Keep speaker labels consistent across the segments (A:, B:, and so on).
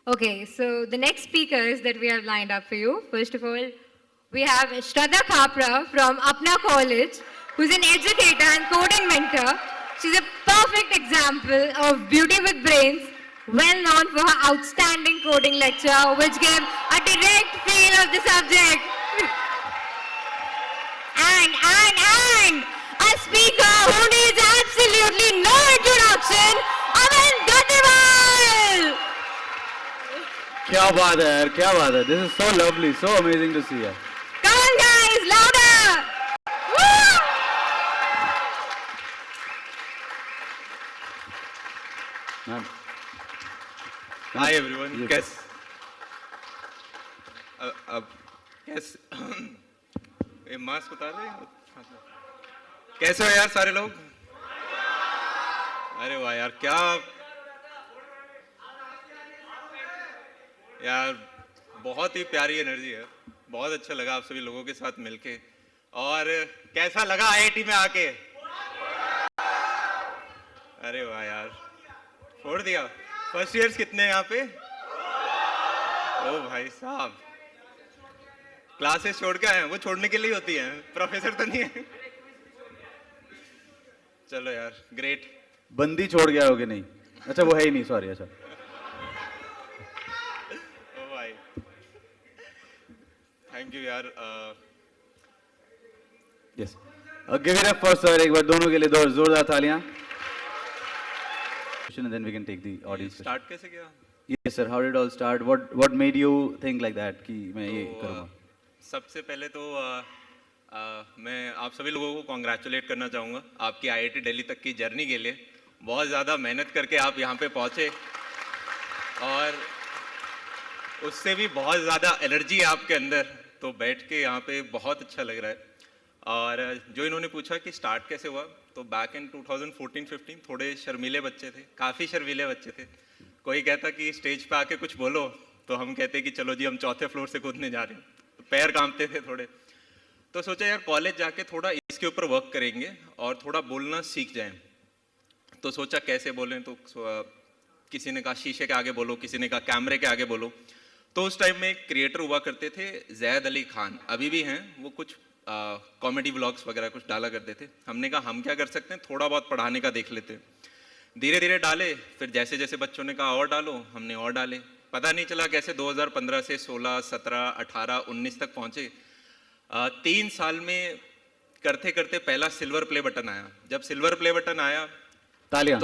A: Okay, so the next speakers that we have lined up for you, first of all, we have Shraddha Kapra from Apna College, who's an educator and coding mentor. She's a perfect example of beauty with brains, well known for her outstanding coding lecture, which gave a direct feel of the subject. And a speaker who needs absolutely no introduction, Aman Gattiwal!
B: क्या बात है यार, क्या बात है. This is so lovely, so amazing to see.
A: Come on guys, louder! Woo!
B: Man.
C: Hi everyone.
B: Yes.
C: कैस कैस ये mask उतार रहे हैं? कैसे हो यार सारे लोग? अरे वाह यार, क्या यार, बहुत ही प्यारी एनर्जी है. बहुत अच्छा लगा आप सभी लोगों के साथ मिलके. और कैसा लगा आईआईटी में आके? अरे वाह यार, छोड़ दिया. फर्स्ट ईयर्स कितने हैं यहाँ पे? ओ भाई साहब, क्लासेस छोड़ के आए हैं. वो छोड़ने के लिए होती हैं, प्रोफेसर तो नहीं है. चलो यार, ग्रेट.
B: बंदी छोड़ गया हो कि नहीं? अच्छा वो है ही नहीं, सॉरी. अच्छा
C: ओ भाई, थैंक यू यार.
B: Yes, give it up for sir. एक बार दोनों के लिए दो जोरदार तालियां. And then we can take the audience.
C: Start कैसे किया?
B: Yes sir, how did it all start? What made you think like that कि मैं ये करूँगा?
C: सबसे पहले तो मैं आप सभी लोगों को कॉन्ग्रेचुलेट करना चाहूँगा आपकी आईआईटी दिल्ली तक की जर्नी के लिए. बहुत ज़्यादा मेहनत करके आप यहाँ पे पहुँचे और उससे भी बहुत ज़्यादा एनर्जी है आपके अंदर. तो बैठ के यहाँ पे बहुत अच्छा लग रहा है. और जो इन्होंने पूछा कि स्टार्ट कैसे हुआ, तो बैक इन 2014-15 थोड़े शर्मीले बच्चे थे, काफ़ी शर्मीले बच्चे थे. कोई कहता कि स्टेज पे आके कुछ बोलो, तो हम कहते कि चलो जी हम चौथे फ्लोर से कूदने जा रहे हैं. तो पैर कांपते थे थोड़े. तो सोचा यार कॉलेज जाके थोड़ा इसके ऊपर वर्क करेंगे और थोड़ा बोलना सीख जाएं. तो सोचा कैसे बोलें, तो किसी ने कहा शीशे के आगे बोलो, किसी ने कहा कैमरे के आगे बोलो. तो उस टाइम में एक क्रिएटर हुआ करते थे जैद अली खान, अभी भी हैं वो. कुछ कॉमेडी व्लॉग्स वगैरह कुछ डाला करते थे. हमने कहा हम क्या कर सकते हैं, थोड़ा बहुत पढ़ाने का देख लेते हैं. धीरे धीरे डाले, फिर जैसे जैसे बच्चों ने कहा और डालो, हमने और डाले. पता नहीं चला कैसे 2015 से 16, 17, 18, 19 तक पहुंचे. 3 साल में करते करते पहला सिल्वर प्ले बटन आया. जब सिल्वर प्ले बटन आया,
B: तालियां.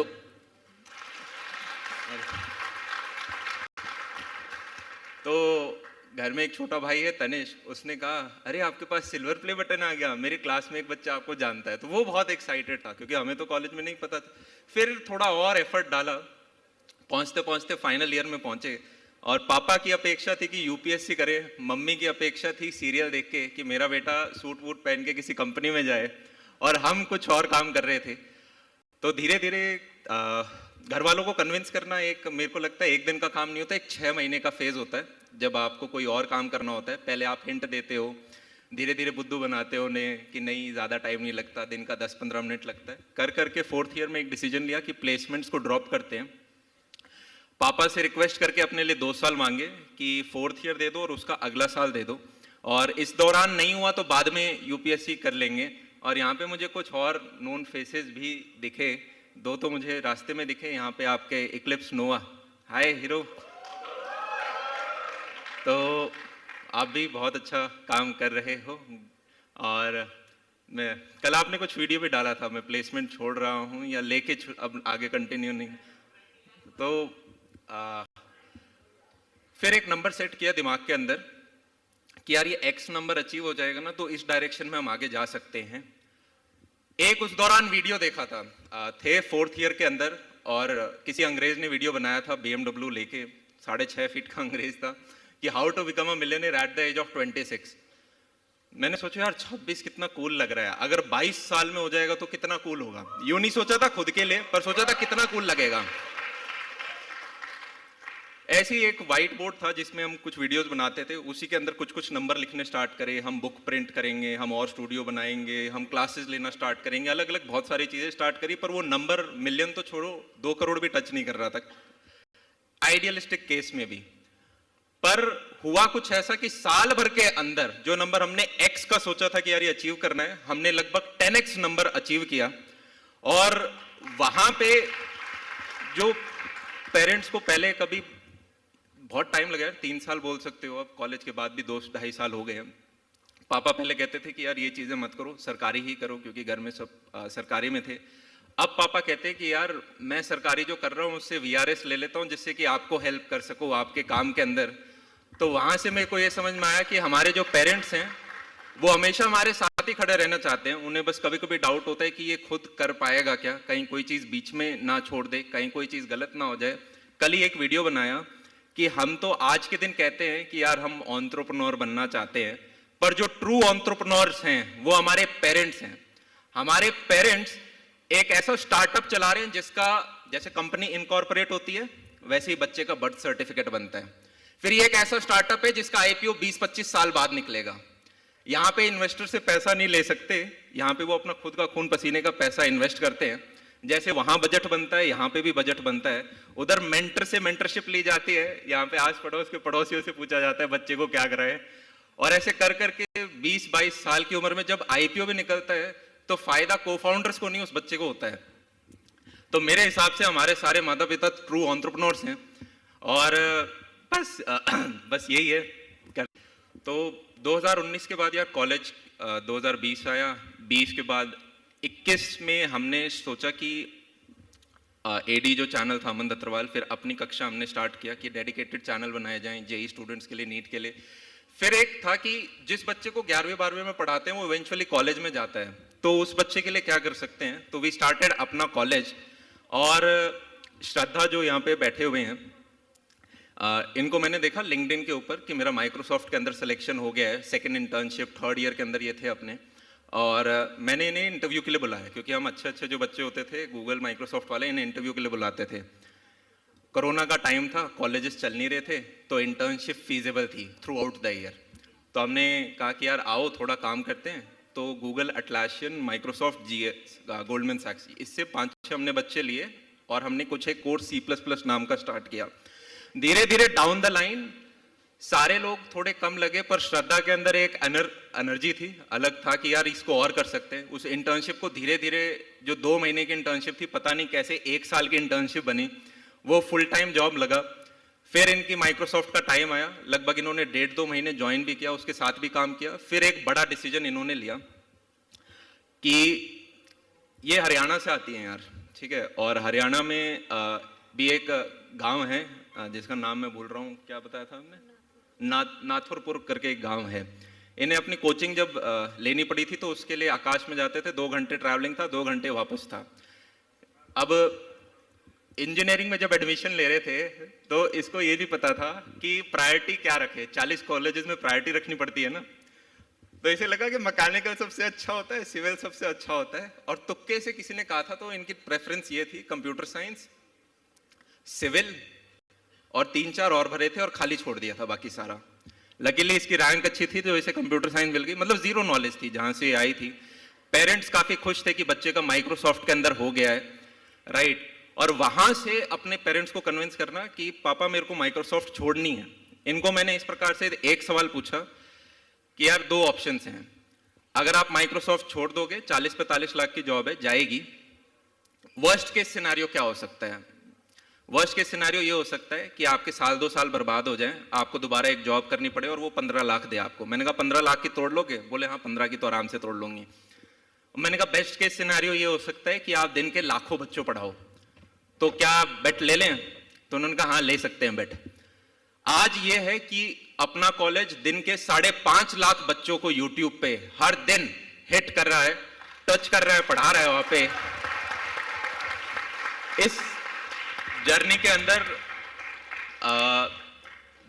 C: तो घर में एक छोटा भाई है तनिष, उसने कहा अरे आपके पास सिल्वर प्ले बटन आ गया, मेरी क्लास में एक बच्चा आपको जानता है. तो वो बहुत एक्साइटेड था क्योंकि हमें तो कॉलेज में नहीं पता था. फिर थोड़ा और एफर्ट डाला, पहुंचते पहुंचते फाइनल ईयर में पहुंचे. और पापा की अपेक्षा थी कि यूपीएससी करे, मम्मी की अपेक्षा थी सीरियल देख के कि मेरा बेटा सूट वूट पहन के किसी कंपनी में जाए, और हम कुछ और काम कर रहे थे. तो धीरे धीरे घर वालों को कन्विंस करना एक, मेरे को लगता है एक दिन का काम नहीं होता, एक 6 महीने का फेज होता है जब आपको कोई और काम करना होता है. पहले आप हिंट देते हो, धीरे धीरे बुद्धू बनाते हो ने कि नहीं ज़्यादा टाइम नहीं लगता, दिन का 10-15 मिनट लगता है. कर करके 4th ईयर में एक डिसीजन लिया कि प्लेसमेंट्स को ड्रॉप करते हैं. पापा से रिक्वेस्ट करके अपने लिए 2 साल मांगे कि 4th ईयर दे दो और उसका अगला साल दे दो, और इस दौरान नहीं हुआ तो बाद में यूपीएससी कर लेंगे. और यहाँ पे मुझे कुछ और नोन फेसेस भी दिखे, 2 तो मुझे रास्ते में दिखे. यहाँ पे आपके इक्लिप्स नोआ, हाय हीरो. तो आप भी बहुत अच्छा काम कर रहे हो. और मैं कल आपने कुछ वीडियो भी डाला था, मैं प्लेसमेंट छोड़ रहा हूँ या लेके अब आगे कंटिन्यू नहीं. तो फिर एक नंबर सेट किया दिमाग के अंदर कि यार ये X नंबर अचीव हो जाएगा ना तो इस डायरेक्शन में हम आगे जा सकते हैं. एक उस दौरान वीडियो देखा था, थे 4th ईयर के अंदर, और किसी अंग्रेज ने वीडियो बनाया था BMW लेके, 6.5 फीट का अंग्रेज था, कि how to become a millionaire at the age of 26. मैंने सोचा यार 26 कितना कूल लग रहा है, अगर 22 साल में हो जाएगा तो कितना कूल होगा. यूं नहीं सोचा था खुद के लिए, पर सोचा था कितना कूल लगेगा. ऐसे ही एक व्हाइट बोर्ड था जिसमें हम कुछ वीडियोस बनाते थे, उसी के अंदर कुछ कुछ नंबर लिखने स्टार्ट करे. हम बुक प्रिंट करेंगे, हम और स्टूडियो बनाएंगे, हम क्लासेस लेना स्टार्ट करेंगे, अलग अलग बहुत सारी चीज़ें स्टार्ट करी. पर वो नंबर मिलियन तो छोड़ो, 2 करोड़ भी टच नहीं कर रहा था. आइडियलिस्टिक केस में भी। पर हुआ कुछ ऐसा कि साल भर के अंदर जो नंबर हमने x का सोचा था कि यार ये अचीव करना है, हमने लगभग 10x नंबर अचीव किया। और वहां पे जो पेरेंट्स को पहले कभी बहुत टाइम लगा, 3 साल बोल सकते हो, अब कॉलेज के बाद भी 2-2.5 साल हो गए हैं। पापा पहले कहते थे कि यार ये चीजें मत करो, सरकारी ही करो, क्योंकि घर में सब सरकारी में थे। अब पापा कहते हैं कि यार मैं सरकारी जो कर रहा हूँ उससे VRS ले लेता हूँ, जिससे कि आपको हेल्प कर सकूँ आपके काम के अंदर। तो वहां से मेरे को ये समझ में आया कि हमारे जो पेरेंट्स हैं वो हमेशा हमारे साथ ही खड़े रहना चाहते हैं। उन्हें बस कभी कभी डाउट होता है कि ये खुद कर पाएगा क्या, कहीं कोई चीज बीच में ना छोड़ दे, कहीं कोई चीज गलत ना हो जाए। कल ही एक वीडियो बनाया कि हम तो आज के दिन कहते हैं कि यार हम एंटरप्रेन्योर बनना चाहते हैं, पर जो ट्रू एंटरप्रेन्योर्स हैं वो हमारे पेरेंट्स हैं। हमारे पेरेंट्स एक ऐसा स्टार्टअप चला रहे हैं जिसका जैसे कंपनी इनकॉर्पोरेट होती है वैसे ही बच्चे का बर्थ सर्टिफिकेट बनता है। फिर ये एक ऐसा स्टार्टअप है जिसका IPO 20-25 साल बाद निकलेगा। यहाँ पे इन्वेस्टर से पैसा नहीं ले सकते, यहाँ पे वो अपना खुद का खून पसीने का पैसा इन्वेस्ट करते हैं। जैसे वहां बजट बनता है यहाँ पे भी बजट बनता है। उधर मेंटर से मेंटरशिप ली जाती है, यहाँ पे आस पड़ोस के पड़ोसियों से पूछा जाता है बच्चे को क्या कराए। और ऐसे कर करके 20-22 साल की उम्र में जब IPO भी निकलता है तो फायदा को फाउंडर्स को नहीं, उस बच्चे को होता है। तो मेरे हिसाब से हमारे सारे माता पिता ट्रू एंटरप्रेन्योर्स हैं। और बस यही है। तो 2019 के बाद यार कॉलेज 2020 आया, 20 के बाद 21 में हमने सोचा कि AD जो चैनल था अमन दत्तरवाल, फिर अपनी कक्षा हमने स्टार्ट किया कि डेडिकेटेड चैनल बनाए जाएं JEE स्टूडेंट्स के लिए, नीट के लिए। फिर एक था कि जिस बच्चे को 11वीं-12वीं में पढ़ाते हैं वो इवेंचुअली कॉलेज में जाता है, तो उस बच्चे के लिए क्या कर सकते हैं। तो वी स्टार्टेड अपना कॉलेज। और श्रद्धा जो यहाँ पे बैठे हुए हैं, इनको मैंने देखा लिंक्डइन के ऊपर कि मेरा माइक्रोसॉफ्ट के अंदर सिलेक्शन हो गया है, सेकंड इंटर्नशिप, 3rd ईयर के अंदर ये थे अपने। और मैंने इन्हें इंटरव्यू के लिए बुलाया, क्योंकि हम अच्छे जो बच्चे होते थे गूगल माइक्रोसॉफ्ट वाले इन्हें इंटरव्यू के लिए बुलाते थे। कोरोना का टाइम था, कॉलेजेस चल नहीं रहे थे, तो इंटर्नशिप फीजेबल थी थ्रू आउट द ईयर। तो हमने कहा कि यार आओ थोड़ा काम करते हैं। तो Google, Atlassian, Microsoft, GS, Goldman सैक्स, इससे 5-6 हमने बच्चे लिए और हमने कुछ एक कोर्स C++ नाम का स्टार्ट किया। धीरे धीरे डाउन द लाइन सारे लोग थोड़े कम लगे, पर श्रद्धा के अंदर एक एनर्जी थी, अलग था कि यार इसको और कर सकते हैं। उस इंटर्नशिप को धीरे धीरे, जो 2 महीने की इंटर्नशिप थी, पता नहीं कैसे 1 साल की इंटर्नशिप बनी, वो फुल टाइम जॉब लगा। फिर इनकी माइक्रोसॉफ्ट का टाइम आया, लगभग इन्होंने 1.5-2 महीने ज्वाइन भी किया, उसके साथ भी काम किया। फिर एक बड़ा डिसीजन इन्होंने लिया कि ये हरियाणा से आती हैं यार, ठीक है, और हरियाणा में भी एक गांव है जिसका नाम मैं भूल रहा हूँ, क्या बताया था हमने, नाथुरपुर करके एक गांव है। इन्हें अपनी कोचिंग जब लेनी पड़ी थी तो उसके लिए आकाश में जाते थे, 2 घंटे ट्रैवलिंग था, 2 घंटे वापस था। अब इंजीनियरिंग में जब एडमिशन ले रहे थे तो इसको ये भी पता था कि प्रायोरिटी क्या रखे, 40 कॉलेजेस में प्रायोरिटी रखनी पड़ती है ना। तो इसे लगा कि मैकेनिकल सबसे अच्छा होता है, सिविल सबसे अच्छा होता है। और तुक्के से किसी ने कहा था तो इनकी प्रेफरेंस ये थी कंप्यूटर साइंस, सिविल, और 3-4 और भरे थे और खाली छोड़ दिया था बाकी सारा। लकीली इसकी रैंक अच्छी थी तो इसे कंप्यूटर साइंस मिल गई, मतलब जीरो नॉलेज थी जहां से आई थी। पेरेंट्स काफी खुश थे कि बच्चे का माइक्रोसॉफ्ट के अंदर हो गया है, राइट। और वहां से अपने पेरेंट्स को कन्विंस करना कि पापा मेरे को माइक्रोसॉफ्ट छोड़नी है। इनको मैंने इस प्रकार से एक सवाल पूछा कि यार 2 ऑप्शंस हैं, अगर आप माइक्रोसॉफ्ट छोड़ दोगे 40-45 लाख की जॉब है, जाएगी। वर्स्ट केस सिनेरियो क्या हो सकता है? वर्स्ट केस सिनेरियो ये हो सकता है कि आपके 1-2 साल बर्बाद हो जाएं, आपको दोबारा एक जॉब करनी पड़े और वो 15 लाख दे आपको। मैंने कहा 15 लाख की तोड़ लोगे? बोले हाँ 15 की तो आराम से तोड़ लूंगी। मैंने कहा बेस्ट केस सिनेरियो ये हो सकता है कि आप दिन के लाखों बच्चों पढ़ाओ, तो क्या बेट ले लें? तो उन्होंने कहा हाँ ले सकते हैं बेट। आज ये है कि अपना कॉलेज दिन के 5.5 लाख बच्चों को यूट्यूब पे हर दिन हिट कर रहा है, टच कर रहा है, पढ़ा रहा है वहां पे। इस जर्नी के अंदर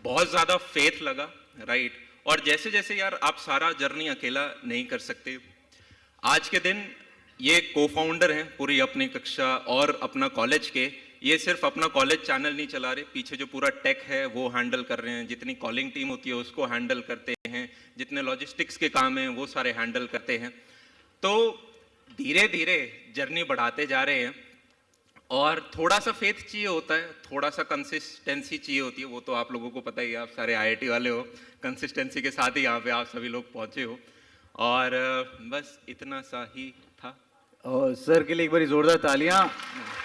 C: बहुत ज्यादा फेथ लगा, राइट। और जैसे जैसे यार आप सारा जर्नी अकेला नहीं कर सकते। आज के दिन ये को फाउंडर हैं पूरी अपनी कक्षा और अपना कॉलेज के, ये सिर्फ अपना कॉलेज चैनल नहीं चला रहे, पीछे जो पूरा टेक है वो हैंडल कर रहे हैं, जितनी कॉलिंग टीम होती है उसको हैंडल करते हैं, जितने लॉजिस्टिक्स के काम हैं वो सारे हैंडल करते हैं। तो धीरे धीरे जर्नी बढ़ाते जा रहे हैं। और थोड़ा सा फेथ चाहिए होता है, थोड़ा सा कंसिस्टेंसी चाहिए होती है, वो तो आप लोगों को पता ही है, आप सारे आईआईटी वाले हो, कंसिस्टेंसी के साथ ही यहाँ पे आप सभी लोग पहुँचे हो। और बस इतना सा ही था।
B: और सर के लिए एक बारी जोरदार तालियां,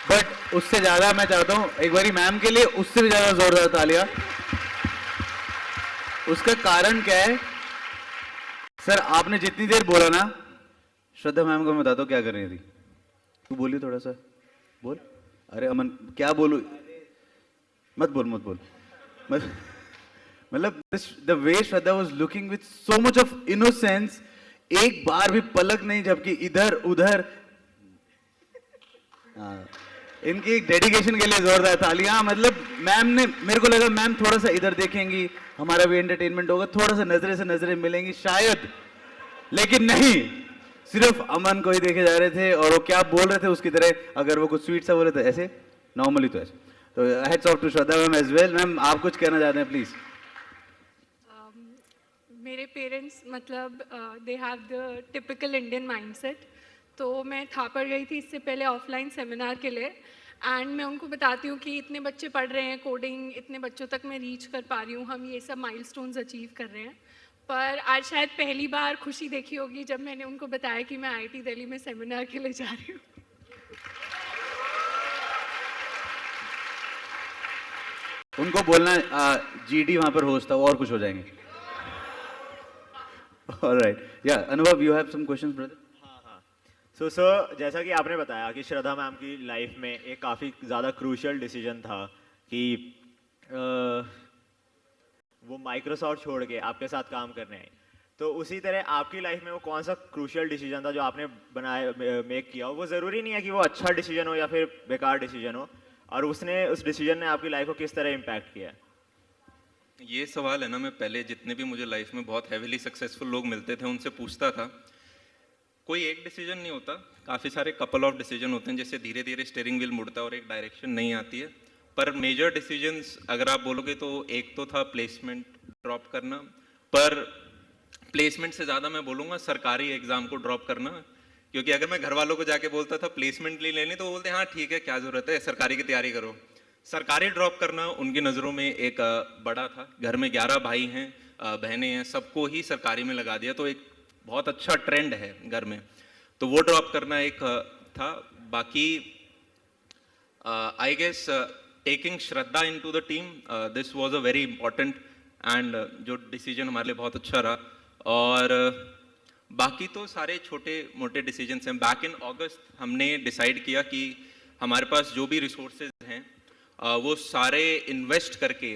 B: बट उससे ज्यादा मैं चाहता हूँ एक बारी मैम के लिए उससे भी ज्यादा जोरदार तालियां। उसका कारण क्या है सर? आपने जितनी देर बोला ना, श्रद्धा मैम को मैं बताता हूँ क्या कर रही थी। तू बोलिए थोड़ा सा, बोल। अरे अमन क्या बोलूं? मत बोल मत बोल मत। मतलब the way Shraddha was looking with so much of innocence, एक बार भी पलक नहीं झपकी इधर उधर। इनकी डेडिकेशन के लिए जोरदार तालियां। मतलब मैम ने, मेरे को लगा मैम थोड़ा सा इधर देखेंगी, हमारा भी एंटरटेनमेंट होगा, थोड़ा सा नजरे से नजरें मिलेंगी शायद, लेकिन नहीं, सिर्फ अमन को ही देखे जा रहे थे और वो क्या बोल रहे थे उसकी तरह। अगर वो कुछ स्वीट सा बोले तो ऐसे, नॉर्मली तो ऐसे। तो heads off to Shraddha ma'am as well. Ma'am आप कुछ कहना चाहते हैं प्लीज?
D: मेरे पेरेंट्स मतलब they have the typical Indian mindset. तो मैं थापर गई थी इससे पहले ऑफलाइन सेमिनार के लिए, एंड मैं उनको बताती हूँ कि इतने बच्चे पढ़ रहे हैं कोडिंग, इतने बच्चों तक मैं रीच कर पा रही हूँ, हम ये सब माइलस्टोन्स अचीव कर रहे हैं। पर आज शायद पहली बार खुशी देखी होगी जब मैंने उनको बताया कि मैं आईआईटी दिल्ली में सेमिनार के लिए जा रही हूँ।
B: उनको बोलना जीडी वहां पर होस्ट था और कुछ हो जाएंगे। ऑलराइट, या Anubhav, you have some questions brother?
E: So sir, जैसा कि आपने बताया कि श्रद्धा मैम की लाइफ में एक काफ़ी ज़्यादा क्रूशियल डिसीजन था कि वो माइक्रोसॉफ्ट छोड़ के आपके साथ काम करने आई। तो उसी तरह आपकी लाइफ में वो कौन सा क्रूशियल डिसीजन था जो आपने बनाया, मेक किया हो? वो ज़रूरी नहीं है कि वो अच्छा डिसीजन हो या फिर बेकार डिसीजन हो, और उस डिसीजन ने आपकी लाइफ को किस तरह इम्पैक्ट किया?
C: ये सवाल है ना, मैं पहले जितने भी मुझे लाइफ में बहुत हैविली सक्सेसफुल लोग मिलते थे उनसे पूछता था। कोई एक डिसीजन नहीं होता, काफ़ी सारे कपल ऑफ डिसीजन होते हैं, जैसे धीरे धीरे स्टीयरिंग व्हील मुड़ता है और एक डायरेक्शन नहीं आती है। पर मेजर डिसीजंस अगर आप बोलोगे तो एक तो था प्लेसमेंट ड्रॉप करना, पर प्लेसमेंट से ज़्यादा मैं बोलूँगा सरकारी एग्ज़ाम को ड्रॉप करना। क्योंकि अगर मैं घर वालों को जाके बोलता था प्लेसमेंट के लिए लेनी, तो वो बोलते हाँ ठीक है, क्या ज़रूरत है, सरकारी की तैयारी करो। सरकारी ड्रॉप करना उनकी नज़रों में एक बड़ा था। घर में 11 भाई हैं, बहनें हैं, सबको ही सरकारी में लगा दिया, तो एक बहुत अच्छा ट्रेंड है घर में, तो वो ड्रॉप करना एक था। बाकी I guess taking Shraddha into the team, this was a very important and जो डिसीजन हमारे लिए बहुत अच्छा रहा। और बाकी तो सारे छोटे मोटे डिसीजंस हैं। बैक इन अगस्त हमने डिसाइड किया कि हमारे पास जो भी रिसोर्सेज हैं वो सारे इन्वेस्ट करके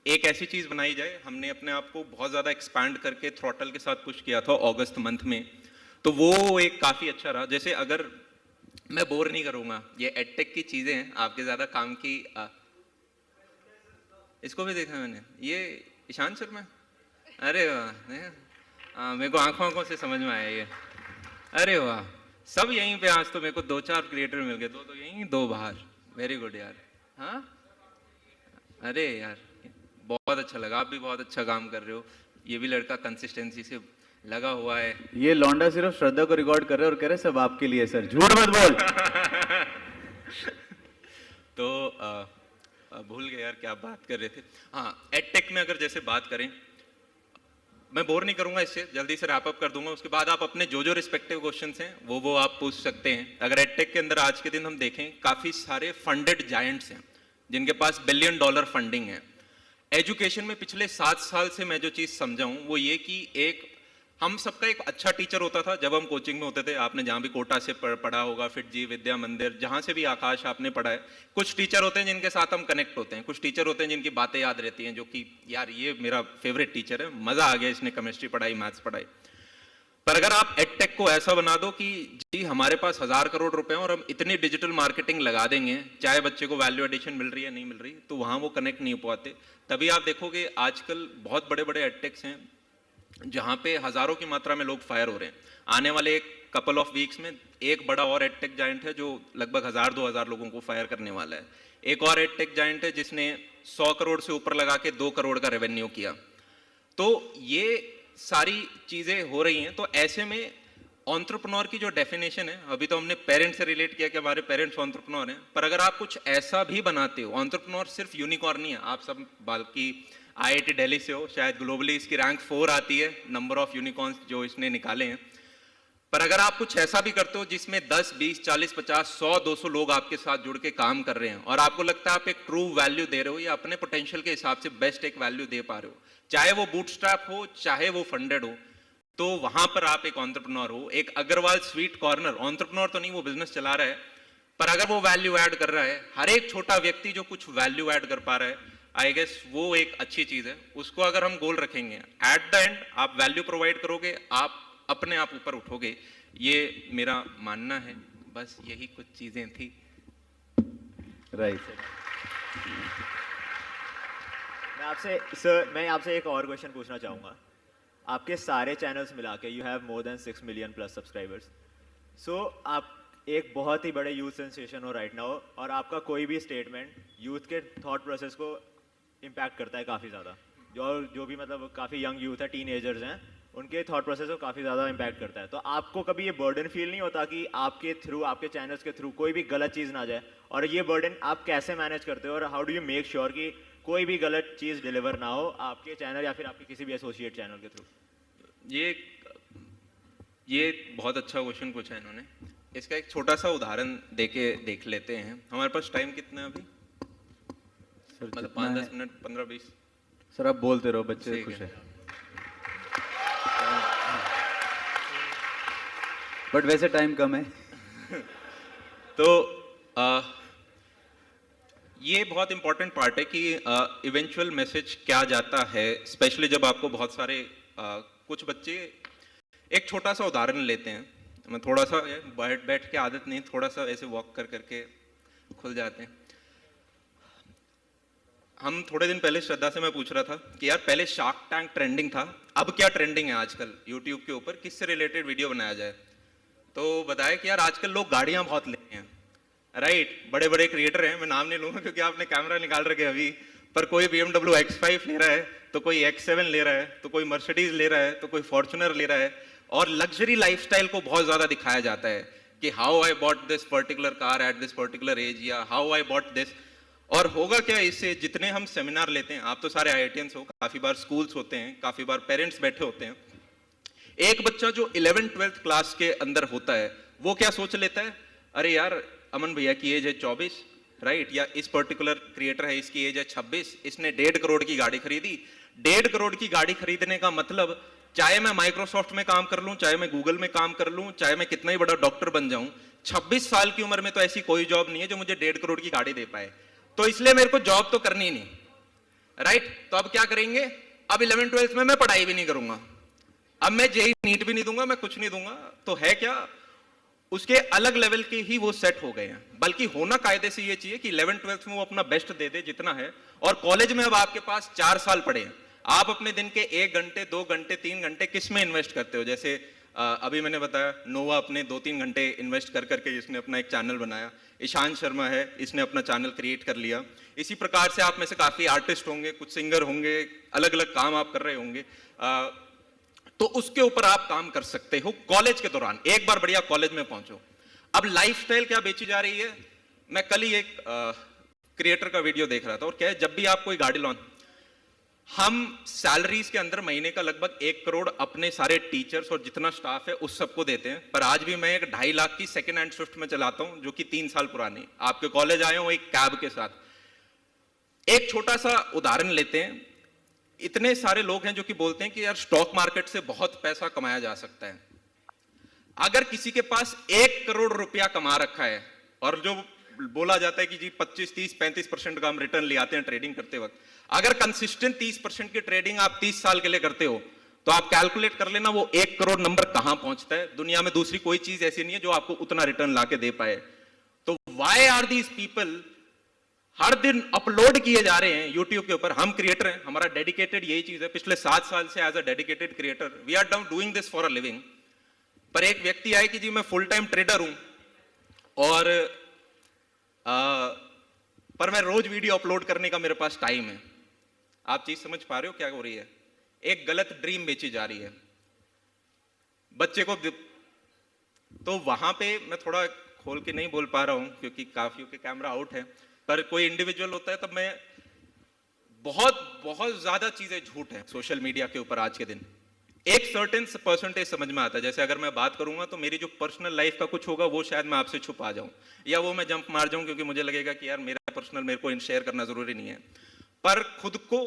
C: एक ऐसी चीज़ बनाई जाए। हमने अपने आप को बहुत ज़्यादा एक्सपैंड करके थ्रॉटल के साथ पुश किया था अगस्त मंथ में, तो वो एक काफ़ी अच्छा रहा। जैसे अगर मैं बोर नहीं करूँगा, ये एडटेक की चीज़ें हैं आपके ज़्यादा काम की। इसको भी देखा मैंने, ये ईशान शर्मा, अरे वाह, मेरे को आंखों से समझ में आया ये, अरे वाह, सब यहीं पे। आज तो मेरे को 2-4 क्रिएटर मिल गए, 2 तो यहीं 2 बाहर। वेरी गुड यार। हाँ, अरे यार बहुत अच्छा लगा, आप भी बहुत अच्छा काम कर रहे हो। ये भी लड़का कंसिस्टेंसी से लगा हुआ है।
B: ये लौंडा सिर्फ श्रद्धा को रिकॉर्ड कर रहे और कह रहे सब आपके लिए सर, झूठ मत बोल।
C: तो भूल गए यार क्या बात कर रहे थे। हाँ, एडटेक में अगर जैसे बात करें, मैं बोर नहीं करूंगा, इससे जल्दी से रैप अप कर दूंगा। उसके बाद आप अपने जो रिस्पेक्टिव क्वेश्चंस हैं वो आप पूछ सकते हैं। अगर एडटेक के अंदर आज के दिन हम देखें, काफ़ी सारे फंडेड जायंट्स हैं जिनके पास $1 बिलियन फंडिंग है। एजुकेशन में पिछले 7 साल से मैं जो चीज़ समझा हूँ वो ये कि एक हम सबका एक अच्छा टीचर होता था जब हम कोचिंग में होते थे। आपने जहाँ भी कोटा से पढ़ा होगा, फिटजी, विद्या मंदिर, जहाँ से भी आकाश आपने पढ़ा है, कुछ टीचर होते हैं जिनके साथ हम कनेक्ट होते हैं, कुछ टीचर होते हैं जिनकी बातें याद रहती हैं, जो कि यार ये मेरा फेवरेट टीचर है, मज़ा आ गया, इसने केमिस्ट्री पढ़ाई, मैथ्स पढ़ाई। पर अगर आप एडटेक को ऐसा बना दो कि जी हमारे पास 1000 करोड़ रुपए हैं और हम इतनी डिजिटल मार्केटिंग लगा देंगे, चाहे बच्चे को वैल्यू एडिशन मिल रही है नहीं मिल रही, तो वहाँ वो कनेक्ट नहीं हो पाते। तभी आप देखोगे आजकल बहुत बड़े बड़े एडटेक्स हैं जहाँ पे हज़ारों की मात्रा में लोग फायर हो रहे हैं। आने वाले एक कपल ऑफ वीक्स में एक बड़ा और एडटेक जायंट है जो लगभग 1000-2000 लोगों को फायर करने वाला है। एक और एडटेक जायंट है जिसने 100 करोड़ से ऊपर लगा के 2 करोड़ का रेवेन्यू किया। तो ये सारी चीज़ें हो रही हैं। तो ऐसे में एंटरप्रेन्योर की जो डेफिनेशन है, अभी तो हमने पेरेंट्स से रिलेट किया कि हमारे पेरेंट्स एंटरप्रेन्योर हैं, पर अगर आप कुछ ऐसा भी बनाते हो, एंटरप्रेन्योर सिर्फ यूनिकॉर्न नहीं है, आप सब बल्कि आईआईटी दिल्ली से हो, शायद ग्लोबली इसकी रैंक 4 आती है नंबर ऑफ यूनिकॉर्न्स जो इसने निकाले हैं, पर अगर आप कुछ ऐसा भी करते हो जिसमें 10, 20, 40, 50, 100, 200 लोग आपके साथ जुड़ के काम कर रहे हैं और आपको लगता है आप एक ट्रू वैल्यू दे रहे हो या अपने पोटेंशियल के हिसाब से बेस्ट एक वैल्यू दे पा रहे हो, चाहे वो बूटस्ट्रैप हो चाहे वो फंडेड हो, तो वहां पर आप एक एंटरप्रेन्योर हो। एक अग्रवाल स्वीट कॉर्नर एंटरप्रेन्योर तो नहीं, वो बिजनेस चला रहा है, पर अगर वो वैल्यू ऐड कर रहा है, हर एक छोटा व्यक्ति जो कुछ वैल्यू ऐड कर पा रहा है, आई गेस वो एक अच्छी चीज है। उसको अगर हम गोल रखेंगे, एट द एंड आप वैल्यू प्रोवाइड करोगे, आप अपने आप ऊपर उठोगे, ये मेरा मानना है। बस यही कुछ चीजें थी।
B: राइट।
E: मैं आपसे एक और क्वेश्चन पूछना चाहूँगा। आपके सारे चैनल्स मिला के you have more than 6 million plus subscribers, so आप एक बहुत ही बड़े यूथ सेंसेशन हो राइट नाउ, और आपका कोई भी स्टेटमेंट यूथ के थॉट प्रोसेस को इम्पैक्ट करता है काफ़ी ज़्यादा। जो भी मतलब काफ़ी यंग यूथ है, टीनेजर्स हैं, उनके थॉट प्रोसेस को काफ़ी ज़्यादा इम्पैक्ट करता है। तो आपको कभी ये बर्डन फील नहीं होता कि आपके थ्रू, आपके चैनल्स के थ्रू कोई भी गलत चीज़ ना जाए, और ये बर्डन आप कैसे मैनेज करते हो, और how do you make sure कि कोई भी गलत चीज़ डिलीवर ना हो आपके चैनल या फिर आपके किसी भी एसोसिएट चैनल के थ्रू?
C: ये बहुत अच्छा क्वेश्चन पूछा है इन्होंने। इसका एक छोटा सा उदाहरण देके देख लेते हैं। हमारे पास टाइम कितना है अभी?
B: सर
C: मतलब 5-10 मिनट, 15-20?
B: सर आप बोलते रहो, बच्चे
C: ठीक
B: खुश
C: है।
B: है। बट वैसे टाइम कम है।
C: तो ये बहुत इंपॉर्टेंट पार्ट है कि इवेंचुअल मैसेज क्या जाता है, स्पेशली जब आपको बहुत सारे कुछ बच्चे, एक छोटा सा उदाहरण लेते हैं, मैं थोड़ा सा बैठ के आदत नहीं, थोड़ा सा ऐसे वॉक कर करके खुल जाते हैं। हम थोड़े दिन पहले श्रद्धा से मैं पूछ रहा था कि यार पहले शार्क टैंक ट्रेंडिंग था, अब क्या ट्रेंडिंग है आजकल यूट्यूब के ऊपर, किससे रिलेटेड वीडियो बनाया जाए? तो बताया कि यार आजकल लोग गाड़ियां बहुत लेते हैं, राइट? बड़े बड़े क्रिएटर हैं, मैं नाम नहीं लूंगा क्योंकि आपने कैमरा निकाल रखे अभी, पर कोई BMW X5 ले रहा है, तो कोई X7 ले रहा है, तो कोई मर्सिडीज ले रहा है, तो कोई फॉर्च्यूनर ले रहा है, और लग्जरी लाइफस्टाइल को बहुत ज्यादा दिखाया जाता है कि how I bought this particular car at this particular age, या हाउ आई बॉट दिस। और होगा क्या इससे, जितने हम सेमिनार लेते हैं, आप तो सारे IITians हो, काफी बार स्कूल्स होते हैं, काफी बार पेरेंट्स बैठे होते हैं, एक बच्चा जो 11th-12th क्लास के अंदर होता है, वो क्या सोच लेता है, अरे यार अमन भैया की एज है 24, राइट, या इस पर्टिकुलर क्रिएटर है इसकी एज है 26, इसने 1.5 करोड़ की गाड़ी खरीदी। 1.5 करोड़ की गाड़ी खरीदने का मतलब, चाहे मैं माइक्रोसॉफ्ट में काम कर लूं, चाहे मैं गूगल में काम कर लूं, चाहे मैं कितना ही बड़ा डॉक्टर बन जाऊं, 26 साल की उम्र में तो ऐसी कोई जॉब नहीं है जो मुझे 1.5 करोड़ की गाड़ी दे पाए, तो इसलिए मेरे को जॉब तो करनी ही नहीं, राइट? तो अब क्या करेंगे, अब 11th-12th में मैं पढ़ाई भी नहीं करूंगा, अब मैं जेई नीट भी नहीं दूंगा, मैं कुछ नहीं दूंगा, तो है क्या, उसके अलग लेवल के ही वो सेट हो गए हैं। बल्कि होना कायदे से ये चाहिए कि 11th-12th में वो अपना बेस्ट दे दे जितना है, और कॉलेज में अब आपके पास 4 साल पड़े हैं, आप अपने दिन के 1 घंटे, 2 घंटे, 3 घंटे किस में इन्वेस्ट करते हो? जैसे अभी मैंने बताया, नोवा अपने 2-3 घंटे इन्वेस्ट कर करके इसने अपना एक चैनल बनाया, ईशान शर्मा है, इसने अपना चैनल क्रिएट कर लिया। इसी प्रकार से आप में से काफी आर्टिस्ट होंगे, कुछ सिंगर होंगे, अलग अलग काम आप कर रहे होंगे, तो उसके ऊपर आप काम कर सकते हो कॉलेज के दौरान। एक बार बढ़िया कॉलेज में पहुंचो। अब लाइफस्टाइल क्या बेची जा रही है, मैं कल ही एक क्रिएटर का वीडियो देख रहा था, और क्या है, जब भी आप कोई गाड़ी लॉन्च, हम सैलरीज के अंदर महीने का लगभग 1 करोड़ अपने सारे टीचर्स और जितना स्टाफ है उस सबको देते हैं, पर आज भी मैं एक 2.5 लाख की सेकेंड हैंड स्विफ्ट में चलाता हूं जो कि 3 साल पुरानी, आपके कॉलेज आए हो एक कैब के साथ। एक छोटा सा उदाहरण लेते हैं, इतने सारे लोग हैं जो कि बोलते हैं कि यार स्टॉक मार्केट से बहुत पैसा कमाया जा सकता है। अगर किसी के पास 1 करोड़ रुपया कमा रखा है, और जो बोला जाता है कि जी 25, 30, 35% का हम रिटर्न ले आते हैं ट्रेडिंग करते वक्त, अगर कंसिस्टेंट 30% की ट्रेडिंग आप 30 साल के लिए करते हो, तो आप कैलकुलेट कर लेना वो 1 करोड़ नंबर कहां पहुंचता है। दुनिया में दूसरी कोई चीज ऐसी नहीं है जो आपको उतना रिटर्न लाके दे पाए। तो व्हाई आर दीज पीपल हर दिन अपलोड किए जा रहे हैं यूट्यूब के ऊपर? हम क्रिएटर हैं, हमारा डेडिकेटेड यही चीज है, पिछले 7 साल से as a dedicated creator we are doing this for a living. पर एक व्यक्ति आए कि जी मैं फुल टाइम ट्रेडर हूं, और पर मैं रोज वीडियो अपलोड करने का मेरे पास टाइम है। आप चीज समझ पा रहे हो क्या हो रही है? एक गलत ड्रीम बेची जा रही है। बच्चे को तो वहां पे मैं थोड़ा खोल के नहीं बोल पा रहा हूँ क्योंकि काफियों के कैमरा आउट है, पर कोई इंडिविजुअल होता है तब मैं बहुत बहुत ज्यादा चीजें झूठ है सोशल मीडिया के ऊपर आज के दिन। एक सर्टेन परसेंटेज समझ में आता है, जैसे अगर मैं बात करूंगा तो मेरी जो पर्सनल लाइफ का कुछ होगा वो शायद मैं आपसे छुपा जाऊं या वो मैं जंप मार जाऊं क्योंकि मुझे लगेगा कि यार मेरा पर्सनल मेरे को शेयर करना जरूरी नहीं है। पर खुद को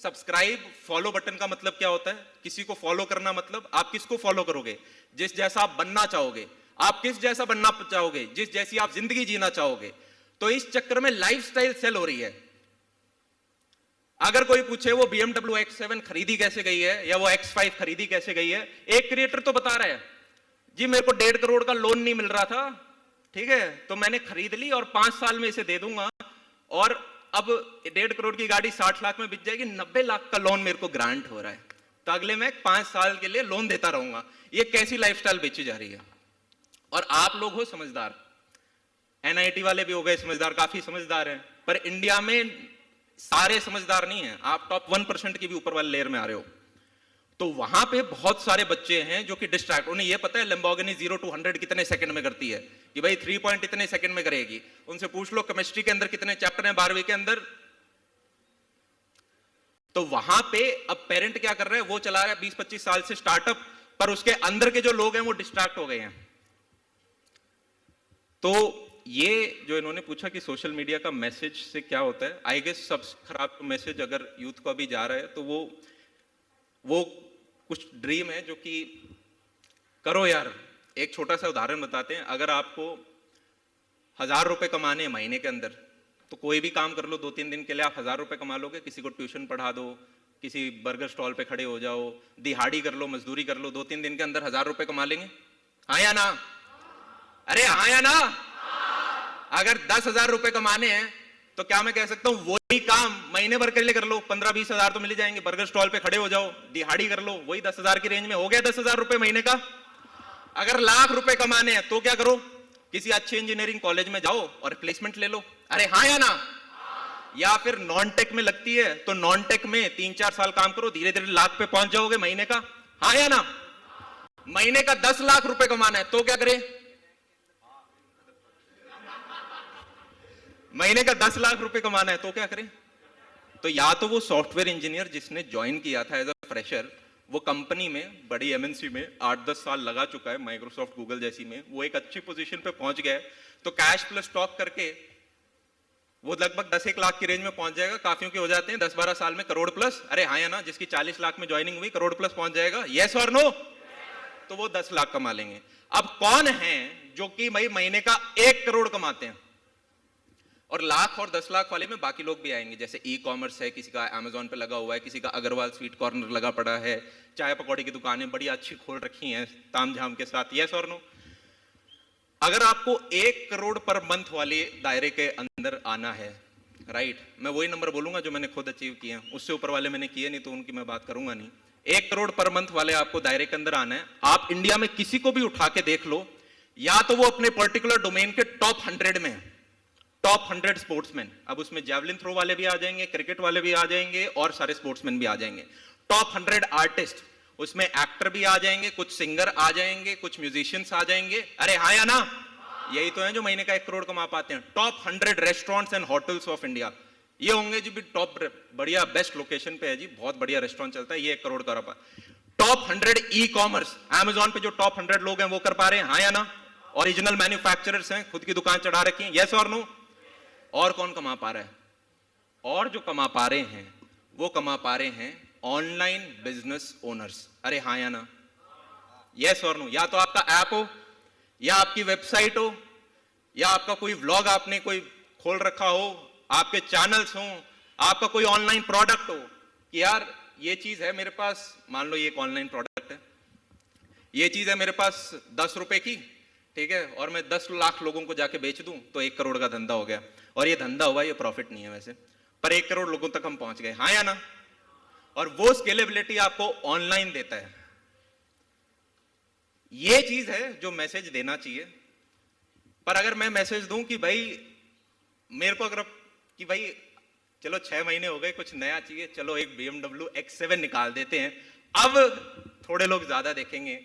C: सब्सक्राइब फॉलो बटन का मतलब क्या होता है? किसी को फॉलो करना मतलब आप किसको फॉलो करोगे? जिस जैसा आप बनना चाहोगे। आप किस जैसा बनना चाहोगे? जिस जैसी आप जिंदगी जीना चाहोगे। तो इस चक्कर में लाइफस्टाइल सेल हो रही है। अगर कोई पूछे वो BMW X7 खरीदी कैसे गई है या वो X5 खरीदी कैसे गई है, एक क्रिएटर तो बता रहा है जी मेरे को 1.5 करोड़ का लोन नहीं मिल रहा था, ठीक है, तो मैंने खरीद ली और 5 साल में इसे दे दूंगा और अब 1.5 करोड़ की गाड़ी 60 लाख में बिक जाएगी, 90 लाख का लोन मेरे को ग्रांट हो रहा है, तो अगले मैं 5 साल के लिए लोन देता रहूंगा। ये कैसी लाइफस्टाइल बेची जा रही है? और आप लोग हो समझदार, NIT वाले भी हो गए समझदार, काफी समझदार हैं, पर इंडिया में सारे समझदार नहीं हैं। आप टॉप 1% की भी ऊपर वाले लेयर में आ रहे हो। तो वहां पे बहुत सारे बच्चे हैं जो कि डिस्ट्रैक्ट, उन्हें ये पता है Lamborghini 0 to 100 कितने सेकंड में करती है, कि भाई 3 पॉइंट इतने सेकंड में करेगी। उनसे पूछ लो केमिस्ट्री के अंदर कितने चैप्टर हैं 12वीं के अंदर। तो वहां पे अब पेरेंट क्या कर रहे हैं, वो चला रहा है 20-25 साल से स्टार्टअप, पर उसके अंदर के जो लोग हैं वो डिस्ट्रैक्ट हो गए हैं। तो ये जो इन्होंने पूछा कि सोशल मीडिया का मैसेज से क्या होता है, आई गेस सबसे खराब मैसेज अगर यूथ को अभी जा रहा है तो वो कुछ ड्रीम है जो कि करो यार। एक छोटा सा उदाहरण बताते हैं, अगर आपको 1000 रुपए कमाने हैं महीने के अंदर, तो कोई भी काम कर लो 2-3 दिन के लिए, आप 1000 रुपए कमा लोगे। किसी को ट्यूशन पढ़ा दो, किसी बर्गर स्टॉल पे खड़े हो जाओ, दिहाड़ी कर लो, मजदूरी कर लो, 2-3 दिन के अंदर 1000 रुपए कमा लेंगे। हाँ या ना? अरे हाँ या ना? अगर 10,000 रुपए कमाने हैं तो क्या मैं कह सकता हूं वही काम महीने भर के लिए कर लो, 15-20 हजार तो मिल जाएंगे। बर्गर स्टॉल पे खड़े हो जाओ, दिहाड़ी कर लो, वही 10,000 की रेंज में हो गया 10,000 रुपए महीने का। अगर लाख रुपए कमाने हैं तो क्या करो, किसी अच्छे इंजीनियरिंग कॉलेज में जाओ और प्लेसमेंट ले लो। अरे हाँ या ना? या फिर नॉन टेक में लगती है तो नॉन टेक में 3-4 साल काम करो, धीरे धीरे लाख पे पहुंच जाओगे महीने का। हाँ या ना? महीने का 10 लाख रुपए कमाना है तो क्या करें? महीने का 10 लाख रुपए कमाना है तो क्या करें? तो या तो वो सॉफ्टवेयर इंजीनियर जिसने ज्वाइन किया था एज अ फ्रेशर, वो कंपनी में, बड़ी MNC में 8-10 साल लगा चुका है, माइक्रोसॉफ्ट गूगल जैसी में, वो एक अच्छी पोजीशन पे पहुंच गया है, तो कैश प्लस स्टॉक करके वो लगभग 10-1 लाख की रेंज में पहुंच जाएगा। काफियों के हो जाते हैं 10-12 साल में करोड़ प्लस। अरे हाँ या ना? जिसकी 40 लाख में ज्वाइनिंग हुई करोड़ प्लस पहुंच जाएगा। यस और नो? तो वो 10 लाख कमा लेंगे। अब कौन है जो कि भाई महीने का 1 करोड़ कमाते हैं? और लाख और 10 लाख वाले में बाकी लोग भी आएंगे, जैसे ई-कॉमर्स है, किसी का Amazon पे लगा हुआ है, किसी का अग्रवाल स्वीट कॉर्नर लगा पड़ा है, चाय पकौड़ी की दुकानें बड़ी अच्छी खोल रखी हैं तामझाम के साथ। यस और नो? अगर आपको 1 करोड़ पर मंथ वाले दायरे के अंदर आना है, राइट, मैं वही नंबर बोलूंगा जो मैंने खुद अचीव किए हैं, उससे ऊपर वाले मैंने किए नहीं तो उनकी मैं बात करूंगा नहीं। 1 करोड़ पर मंथ वाले आपको दायरे के अंदर आना है। आप इंडिया में किसी को भी उठा के देख लो, या तो वो अपने पर्टिकुलर डोमेन के टॉप 100 में है, टॉप 100 स्पोर्ट्समैन। अब उसमें जैवलिन थ्रो वाले भी आ जाएंगे, क्रिकेट वाले भी आ जाएंगे और सारे स्पोर्ट्समैन भी आ जाएंगे। टॉप 100 आर्टिस्ट, उसमें एक्टर भी आ जाएंगे, कुछ सिंगर आ जाएंगे, कुछ म्यूजिशियंस आ जाएंगे। अरे हाँ या ना? यही तो है जो महीने का 1 करोड़ कमा पाते हैं। Top 100 restaurants and hotels of India, ये होंगे जी भी टॉप, बढ़िया बेस्ट लोकेशन पे है जी, बहुत बढ़िया रेस्टोरेंट चलता है, ये 1 करोड़ कर पा। टॉप 100 ई-कॉमर्स, Amazon पे जो टॉप 100 लोग हैं वो कर पा रहे हैं। हाँ या ना? ओरिजिनल मैन्युफैक्चरर्स हैं, खुद की दुकान चढ़ा रखी है। यस और नो? और कौन कमा पा रहा है? और जो कमा पा रहे हैं वो कमा पा रहे हैं ऑनलाइन बिजनेस ओनर्स। अरे हाँ या ना? यस और नो? या तो आपका ऐप हो, या आपकी वेबसाइट हो, या आपका कोई व्लॉग आपने कोई खोल रखा हो, आपके चैनल्स हो, आपका कोई ऑनलाइन प्रोडक्ट हो कि यार ये चीज है मेरे पास, मान लो ये एक ऑनलाइन प्रोडक्ट है, ये चीज है मेरे पास 10 रुपए की, ठीक है, और मैं 10 लाख लोगों को जाके बेच दूं तो 1 करोड़ का धंधा हो गया। और ये धंधा हुआ, ये प्रॉफिट नहीं है वैसे, पर 1 करोड़ लोगों तक हम पहुंच गए। हाँ या ना? और वो स्केलेबिलिटी आपको ऑनलाइन देता है। ये चीज है जो मैसेज देना चाहिए। पर अगर मैं मैसेज दूं कि भाई मेरे को, अगर कि भाई चलो 6 महीने हो गए, कुछ नया चाहिए, चलो एक BMW X7 निकाल देते हैं, अब थोड़े लोग ज्यादा देखेंगे,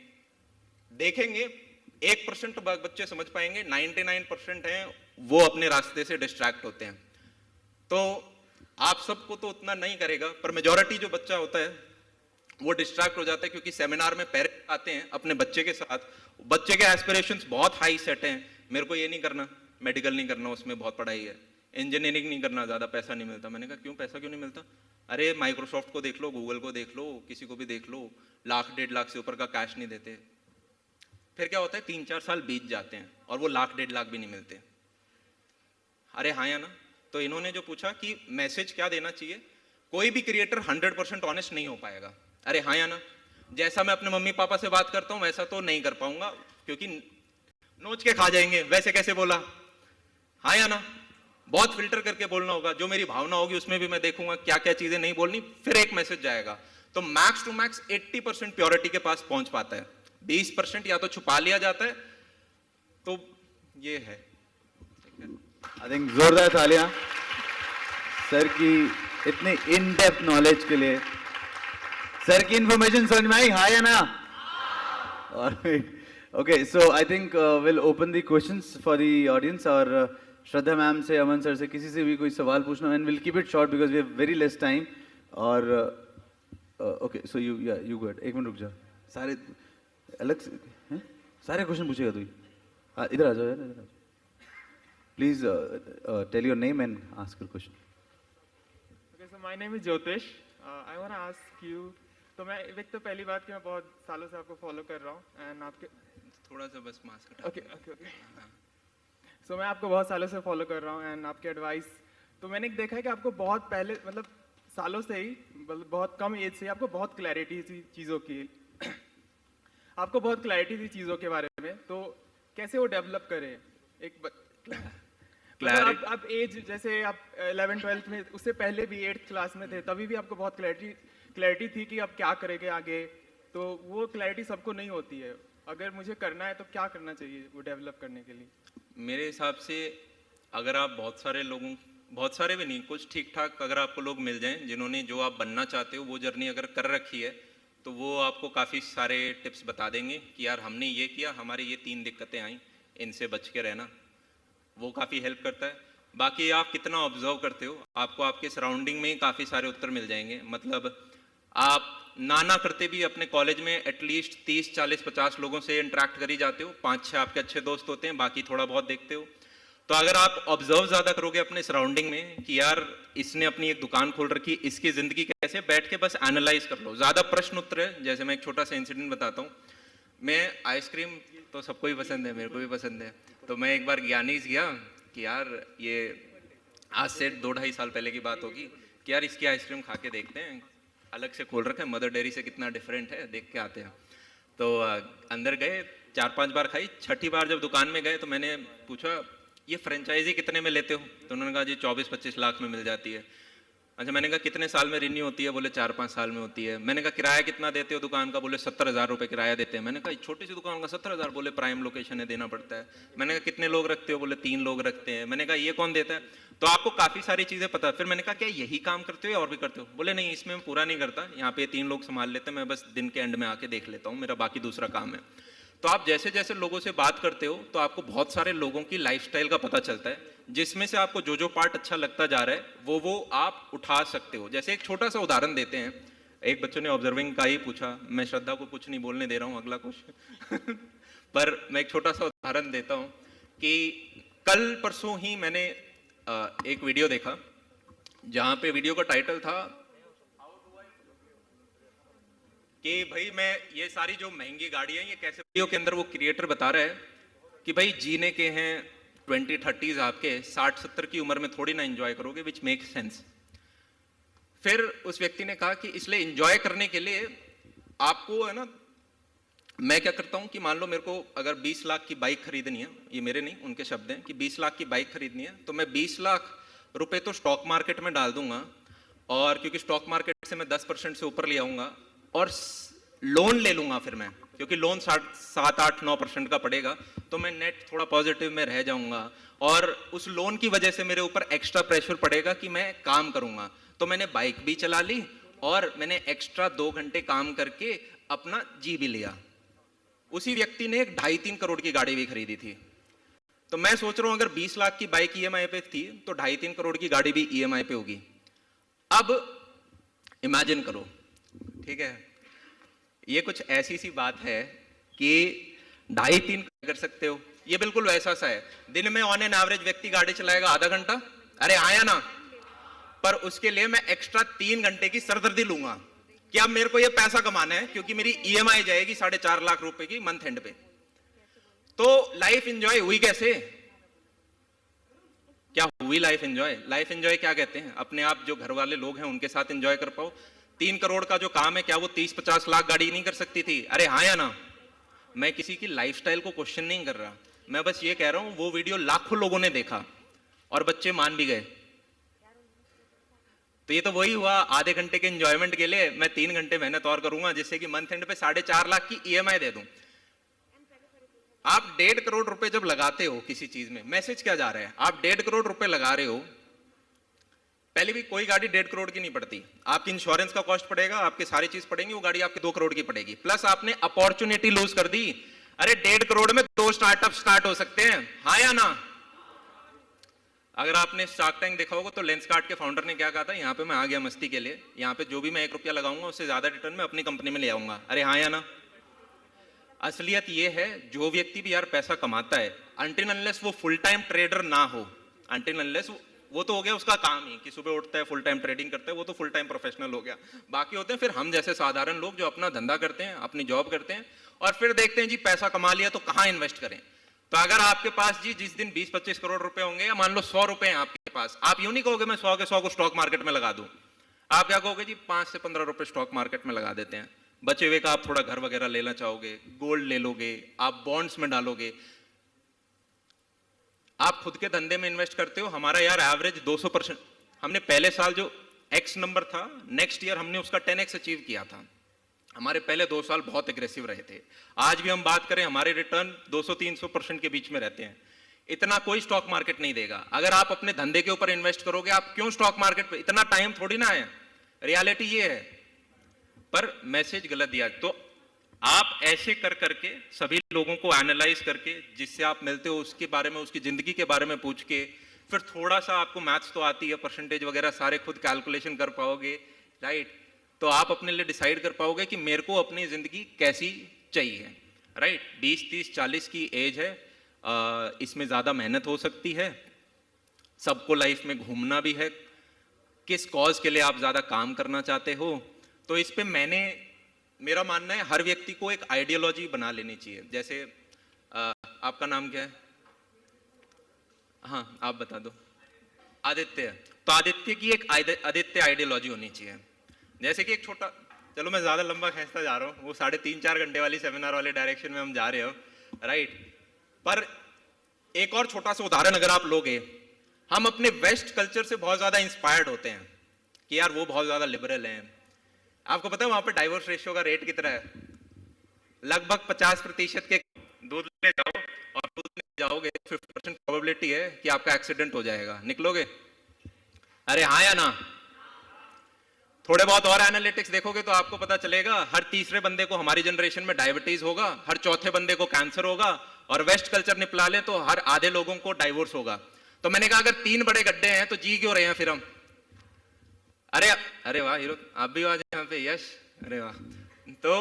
C: 1% बच्चे समझ पाएंगे, 99% हैं वो अपने रास्ते से डिस्ट्रैक्ट होते हैं। तो आप सबको तो उतना नहीं करेगा, पर मेजॉरिटी जो बच्चा होता है वो डिस्ट्रैक्ट हो जाता है, क्योंकि सेमिनार में पेरेंट्स आते हैं अपने बच्चे के साथ, बच्चे के एस्पिरेशंस बहुत हाई सेट हैं, मेरे को ये नहीं करना, मेडिकल नहीं करना, उसमें बहुत पढ़ाई है, इंजीनियरिंग नहीं करना, ज़्यादा पैसा नहीं मिलता। मैंने कहा क्यों, पैसा क्यों नहीं मिलता? अरे माइक्रोसॉफ्ट को देख लो, गूगल को देख लो, किसी को भी देख लो, 1,00,000 1.5 लाख से ऊपर का कैश नहीं देते। फिर क्या होता है, 3-4 साल बीत जाते हैं और वो 1,00,000 1.5 लाख भी नहीं मिलते। अरे हाँ या ना? तो इन्होंने जो पूछा कि मैसेज क्या देना चाहिए, कोई भी क्रिएटर 100% ऑनेस्ट नहीं हो पाएगा। अरे हाँ या ना? जैसा मैं अपने मम्मी पापा से बात करता हूँ वैसा तो नहीं कर पाऊंगा, क्योंकि नोच के खा जाएंगे, वैसे कैसे बोला? हाँ या ना? बहुत फिल्टर करके बोलना होगा, जो मेरी भावना होगी उसमें भी मैं देखूंगा क्या क्या चीजें नहीं बोलनी, फिर एक मैसेज जाएगा। तो मैक्स टू मैक्स 80% प्योरिटी के पास पहुंच पाता है, 20% या तो छुपा लिया जाता है। तो ये है।
B: आई थिंक जोरदार तालियां सर की इतने इन डेप्थ नॉलेज के लिए। सर की इंफॉर्मेशन समझ में आई, हाँ या ना? Okay, so I think will open the questions for the audience. और श्रद्धा मैम से, अमन सर से, किसी से भी कोई सवाल पूछना, and will keep it short because we have very less time. और ओके, सो यू गो, एक मिनट रुक जा, सारे अलग से हैं? सारे क्वेश्चन पूछेगा तू? हाँ, इधर आ जाओ यार, इधर आ जाओ। Please tell your name and ask your question.
F: Okay, so my name is Jyotish. I want to ask you, तो मैं एक तो पहली बात कि मैं बहुत सालों से आपको फॉलो कर रहा हूँ एंड आपके
C: थोड़ा सा बस मास्क हटा।
F: ओके सो मैं आपको बहुत सालों से फॉलो कर रहा हूँ एंड आपके एडवाइस, तो मैंने देखा है कि आपको बहुत पहले, मतलब सालों से ही, मतलब बहुत कम एज से ही आपको बहुत क्लैरिटी थी चीज़ों की, आपको बहुत क्लैरिटी थी चीज़ों के बारे में, तो कैसे वो डेवलप करें? एक मतलब आप एज, जैसे आप 11-12 में, उससे पहले भी 8th क्लास में थे, तभी भी आपको बहुत क्लैरिटी थी कि आप क्या करेंगे आगे, तो वो क्लैरिटी सबको नहीं होती है। अगर मुझे करना है तो क्या करना चाहिए वो डेवलप करने के लिए?
C: मेरे हिसाब से अगर आप बहुत सारे लोगों, बहुत सारे भी नहीं, कुछ ठीक ठाक अगर आपको लोग मिल जाएं जिन्होंने जो आप बनना चाहते हो वो जर्नी अगर कर रखी है, तो वो आपको काफ़ी सारे टिप्स बता देंगे कि यार हमने ये किया, हमारे ये 3 दिक्कतें आई, इनसे बच के रहना, वो काफ़ी हेल्प करता है। बाकी आप कितना ऑब्जर्व करते हो, आपको आपके सराउंडिंग में ही काफ़ी सारे उत्तर मिल जाएंगे। मतलब आप ना करते भी अपने कॉलेज में एटलीस्ट 30, 40, 50 लोगों से इंटरेक्ट कर ही जाते हो, 5-6 आपके अच्छे दोस्त होते हैं, बाकी थोड़ा बहुत देखते हो। तो अगर आप ऑब्जर्व ज़्यादा करोगे अपने सराउंडिंग में कि यार इसने अपनी एक दुकान खोल रखी, इसकी ज़िंदगी कैसे, बैठ के बस एनालाइज कर लो, ज़्यादा प्रश्न उत्तर है। जैसे मैं एक छोटा सा इंसिडेंट बताता हूँ, मैं आइसक्रीम तो सबको ही पसंद है, मेरे को भी पसंद है, तो मैं एक बार ज्ञानीज गया कि यार ये आज से 2-2.5 साल पहले की बात होगी कि यार इसकी आइसक्रीम खा के देखते हैं, अलग से खोल रखा है, मदर डेयरी से कितना डिफरेंट है, देख के आते हैं। तो अंदर गए, 4-5 बार खाई, 6ठी बार जब दुकान में गए तो मैंने पूछा ये फ्रेंचाइजी कितने में लेते हो? तो उन्होंने कहा जी 24-25 लाख में मिल जाती है। अच्छा, मैंने कहा कितने साल में रिन्यू होती है? बोले 4-5 साल में होती है। मैंने कहा किराया कितना देते हो दुकान का? बोले 70,000 रुपये किराया देते हैं। मैंने कहा छोटी सी दुकान का 70,000? बोले प्राइम लोकेशन है, देना पड़ता है। मैंने कहा कितने लोग रखते हो? बोले 3 लोग रखते हैं। मैंने कहा ये कौन देता है? तो आपको काफ़ी सारी चीज़ें पता है। फिर मैंने कहा क्या यही काम करते हो या और भी करते हो? बोले नहीं, इसमें मैं पूरा नहीं करता, यहाँ पे 3 लोग संभाल लेते हैं, मैं बस दिन के एंड में आके देख लेता हूँ, मेरा बाकी दूसरा काम है। तो आप जैसे जैसे लोगों से बात करते हो तो आपको बहुत सारे लोगों की लाइफस्टाइल का पता चलता है, जिसमें से आपको जो जो पार्ट अच्छा लगता जा रहा है वो आप उठा सकते हो। जैसे एक छोटा सा उदाहरण देते हैं, एक बच्चों ने ऑब्जर्विंग का ही पूछा, मैं श्रद्धा को कुछ नहीं बोलने दे रहा हूँ, अगला क्वेश्चन पर मैं एक छोटा सा उदाहरण देता हूँ कि कल परसों ही मैंने एक वीडियो देखा जहाँ पे वीडियो का टाइटल था कि भाई मैं ये सारी जो महंगी गाड़ियां ये कैसे, वीडियो के अंदर वो क्रिएटर बता रहा है कि भाई जीने के हैं 20-30s आपके, 60-70 की उम्र में थोड़ी ना एंजॉय करोगे, विच मेक सेंस। फिर उस व्यक्ति ने कहा कि इसलिए एंजॉय करने के लिए आपको है ना, मैं क्या करता हूँ कि मान लो मेरे को अगर 20 लाख की बाइक खरीदनी है, ये मेरे नहीं उनके शब्द हैं, कि 20 लाख की बाइक खरीदनी है तो मैं 20 लाख रुपए तो स्टॉक मार्केट में डाल दूंगा, और क्योंकि स्टॉक मार्केट से मैं 10% से ऊपर ले आऊंगा, और लोन ले लूंगा फिर मैं, क्योंकि लोन 7-8-9% का पड़ेगा, तो मैं नेट थोड़ा पॉजिटिव में रह जाऊंगा, और उस लोन की वजह से मेरे ऊपर एक्स्ट्रा प्रेशर पड़ेगा कि मैं काम करूंगा। तो मैंने बाइक भी चला ली और मैंने एक्स्ट्रा 2 घंटे काम करके अपना जी भी लिया। उसी व्यक्ति ने एक 2.5-3 करोड़ की गाड़ी भी खरीदी थी। तो मैं सोच रहा हूं अगर 20 लाख की बाइक ईएमआई पे थी तो 2.5-3 करोड़ की गाड़ी भी ईएमआई पे होगी। अब इमेजिन करो, ठीक है, ये कुछ ऐसी सी बात है कि 2.5-3 कर सकते हो, ये बिल्कुल वैसा सा है। दिन में ऑन एन एवरेज व्यक्ति गाड़ी चलाएगा आधा घंटा, अरे आया ना, पर उसके लिए मैं एक्स्ट्रा 3 घंटे की सरदर्दी लूंगा कि अब मेरे को ये पैसा कमाना है क्योंकि मेरी ईएमआई जाएगी 4.5 लाख रुपए की मंथ एंड पे। तो लाइफ एंजॉय हुई कैसे? क्या हुई लाइफ एंजॉय? लाइफ एंजॉय क्या कहते हैं? अपने आप जो घर वाले लोग हैं उनके साथ एंजॉय कर पाओ। 3 करोड़ का जो काम है क्या वो 30-50 लाख गाड़ी नहीं कर सकती थी? अरे हाँ या ना? मैं किसी की लाइफस्टाइल को क्वेश्चन नहीं कर रहा, मैं बस ये कह रहा हूं वो वीडियो लाखों लोगों ने देखा और बच्चे मान भी गए। तो ये तो वही हुआ, आधे घंटे के एंजॉयमेंट के लिए मैं 3 घंटे मेहनत और करूंगा जिससे कि मंथ एंड पे 4.5 लाख की ईएमआई दे दूं। आप 1.5 करोड़ रुपए जब लगाते हो किसी चीज में, मैसेज क्या जा रहा है? आप 1.5 करोड़ रुपए लगा रहे हो, पहले भी कोई गाड़ी 1.5 करोड़ की नहीं पड़ती। आपकी इंश्योरेंस का कॉस्ट पड़ेगा, आपकी सारी चीज पड़ेगी, वो गाड़ी आपकी 2 करोड़ की पड़ेगी, प्लस आपने अपॉर्चुनिटी लूज कर दी। अरे 1.5 करोड़ में 2 स्टार्टअप स्टार्ट हो सकते हैं, हाँ या ना? अगर आपने शार्क टैंक देखा होगा तो लेंसकार्ट के फाउंडर ने क्या कहा था, यहाँ पे मैं आ गया मस्ती के लिए, यहाँ पे जो भी मैं 1 रुपया लगाऊंगा उससे ज्यादा रिटर्न मैं अपनी कंपनी में ले आऊंगा। अरे हाँ या ना? असलियत ये है, जो व्यक्ति भी यार पैसा कमाता है, अनटिल अनलेस वो फुल टाइम ट्रेडर ना हो, अनटिल अनलेस वो तो हो गया उसका काम ही कि सुबह उठता है फुल टाइम ट्रेडिंग करता है, वो तो फुल टाइम प्रोफेशनल हो गया। बाकी होते हैं फिर हम जैसे साधारण लोग जो अपना धंधा करते हैं, अपनी जॉब करते हैं और फिर देखते हैं जी पैसा कमा लिया तो कहाँ इन्वेस्ट करें। तो अगर आपके पास जी जिस दिन 20-25 करोड़ रुपए होंगे या मान लो 100 रुपए हैं आपके पास, आप यूं नहीं कहोगे मैं 100 के 100 को स्टॉक मार्केट में लगा दूं। आप क्या कहोगे जी 5 से 15 रुपए स्टॉक मार्केट में लगा देते हैं, बचे हुए का आप थोड़ा घर वगैरह लेना चाहोगे, गोल्ड ले लोगे, आप बॉन्ड्स में डालोगे, आप खुद के धंधे में इन्वेस्ट करते हो। हमारा यार एवरेज 200%, हमने पहले साल जो एक्स नंबर था नेक्स्ट ईयर हमने उसका 10x अचीव किया था। हमारे पहले 2 साल बहुत एग्रेसिव रहे थे। आज भी हम बात करें हमारे रिटर्न 200-300% के बीच में रहते हैं। इतना कोई स्टॉक मार्केट नहीं देगा। अगर आप अपने धंधे के ऊपर इन्वेस्ट करोगे, आप क्यों स्टॉक मार्केट पे, इतना टाइम थोड़ी ना है, रियलिटी ये है। पर मैसेज गलत दिया। तो आप ऐसे कर करके सभी लोगों को एनालाइज करके, जिससे आप मिलते हो उसके बारे में, उसकी जिंदगी के बारे में पूछ के, फिर थोड़ा सा आपको मैथ्स तो आती है, परसेंटेज वगैरह सारे खुद कैलकुलेशन कर पाओगे, राइट? तो आप अपने लिए डिसाइड कर पाओगे कि मेरे को अपनी जिंदगी कैसी चाहिए, राइट? 20, 30, 40 की एज है, इसमें ज्यादा मेहनत हो सकती है, सबको लाइफ में घूमना भी है, किस कॉज के लिए आप ज्यादा काम करना चाहते हो। तो इस पे मेरा मानना है हर व्यक्ति को एक आइडियोलॉजी बना लेनी चाहिए। जैसे आपका नाम क्या है? हाँ आप बता दो। आदित्य। तो आदित्य की एक आदित्य आइडियोलॉजी होनी चाहिए। जैसे कि एक छोटा, चलो मैं ज्यादा लंबा खींचता जा रहा हूँ, वो 3.5-4 घंटे वाली सेमिनार वाले डायरेक्शन में हम जा रहे हो, राइट? पर एक और छोटा सा उदाहरण अगर आप लोगे, हम अपने वेस्ट कल्चर से बहुत ज्यादा इंस्पायर्ड होते हैं कि यार वो बहुत ज्यादा लिबरल हैं। आपको पता है वहां पे डाइवोर्स रेशियो का रेट कितना है? लगभग 50% के दूध लेने जाओ और दूध लेने जाओगे 50% प्रोबेबिलिटी है कि आपका एक्सीडेंट हो जाएगा, निकलोगे? अरे हाँ या ना? थोड़े बहुत और एनालिटिक्स देखोगे तो आपको पता चलेगा हर तीसरे बंदे को हमारी जनरेशन में डायबिटीज होगा, हर चौथे बंदे को कैंसर होगा, और वेस्ट कल्चर निपला ले तो हर आधे लोगों को डाइवोर्स होगा। तो मैंने कहा अगर 3 बड़े गड्ढे हैं तो जी क्यों रहे हैं फिर हम? अरे वाह हीरो, आप भी आज यहाँ पे, यश, अरे वाह। तो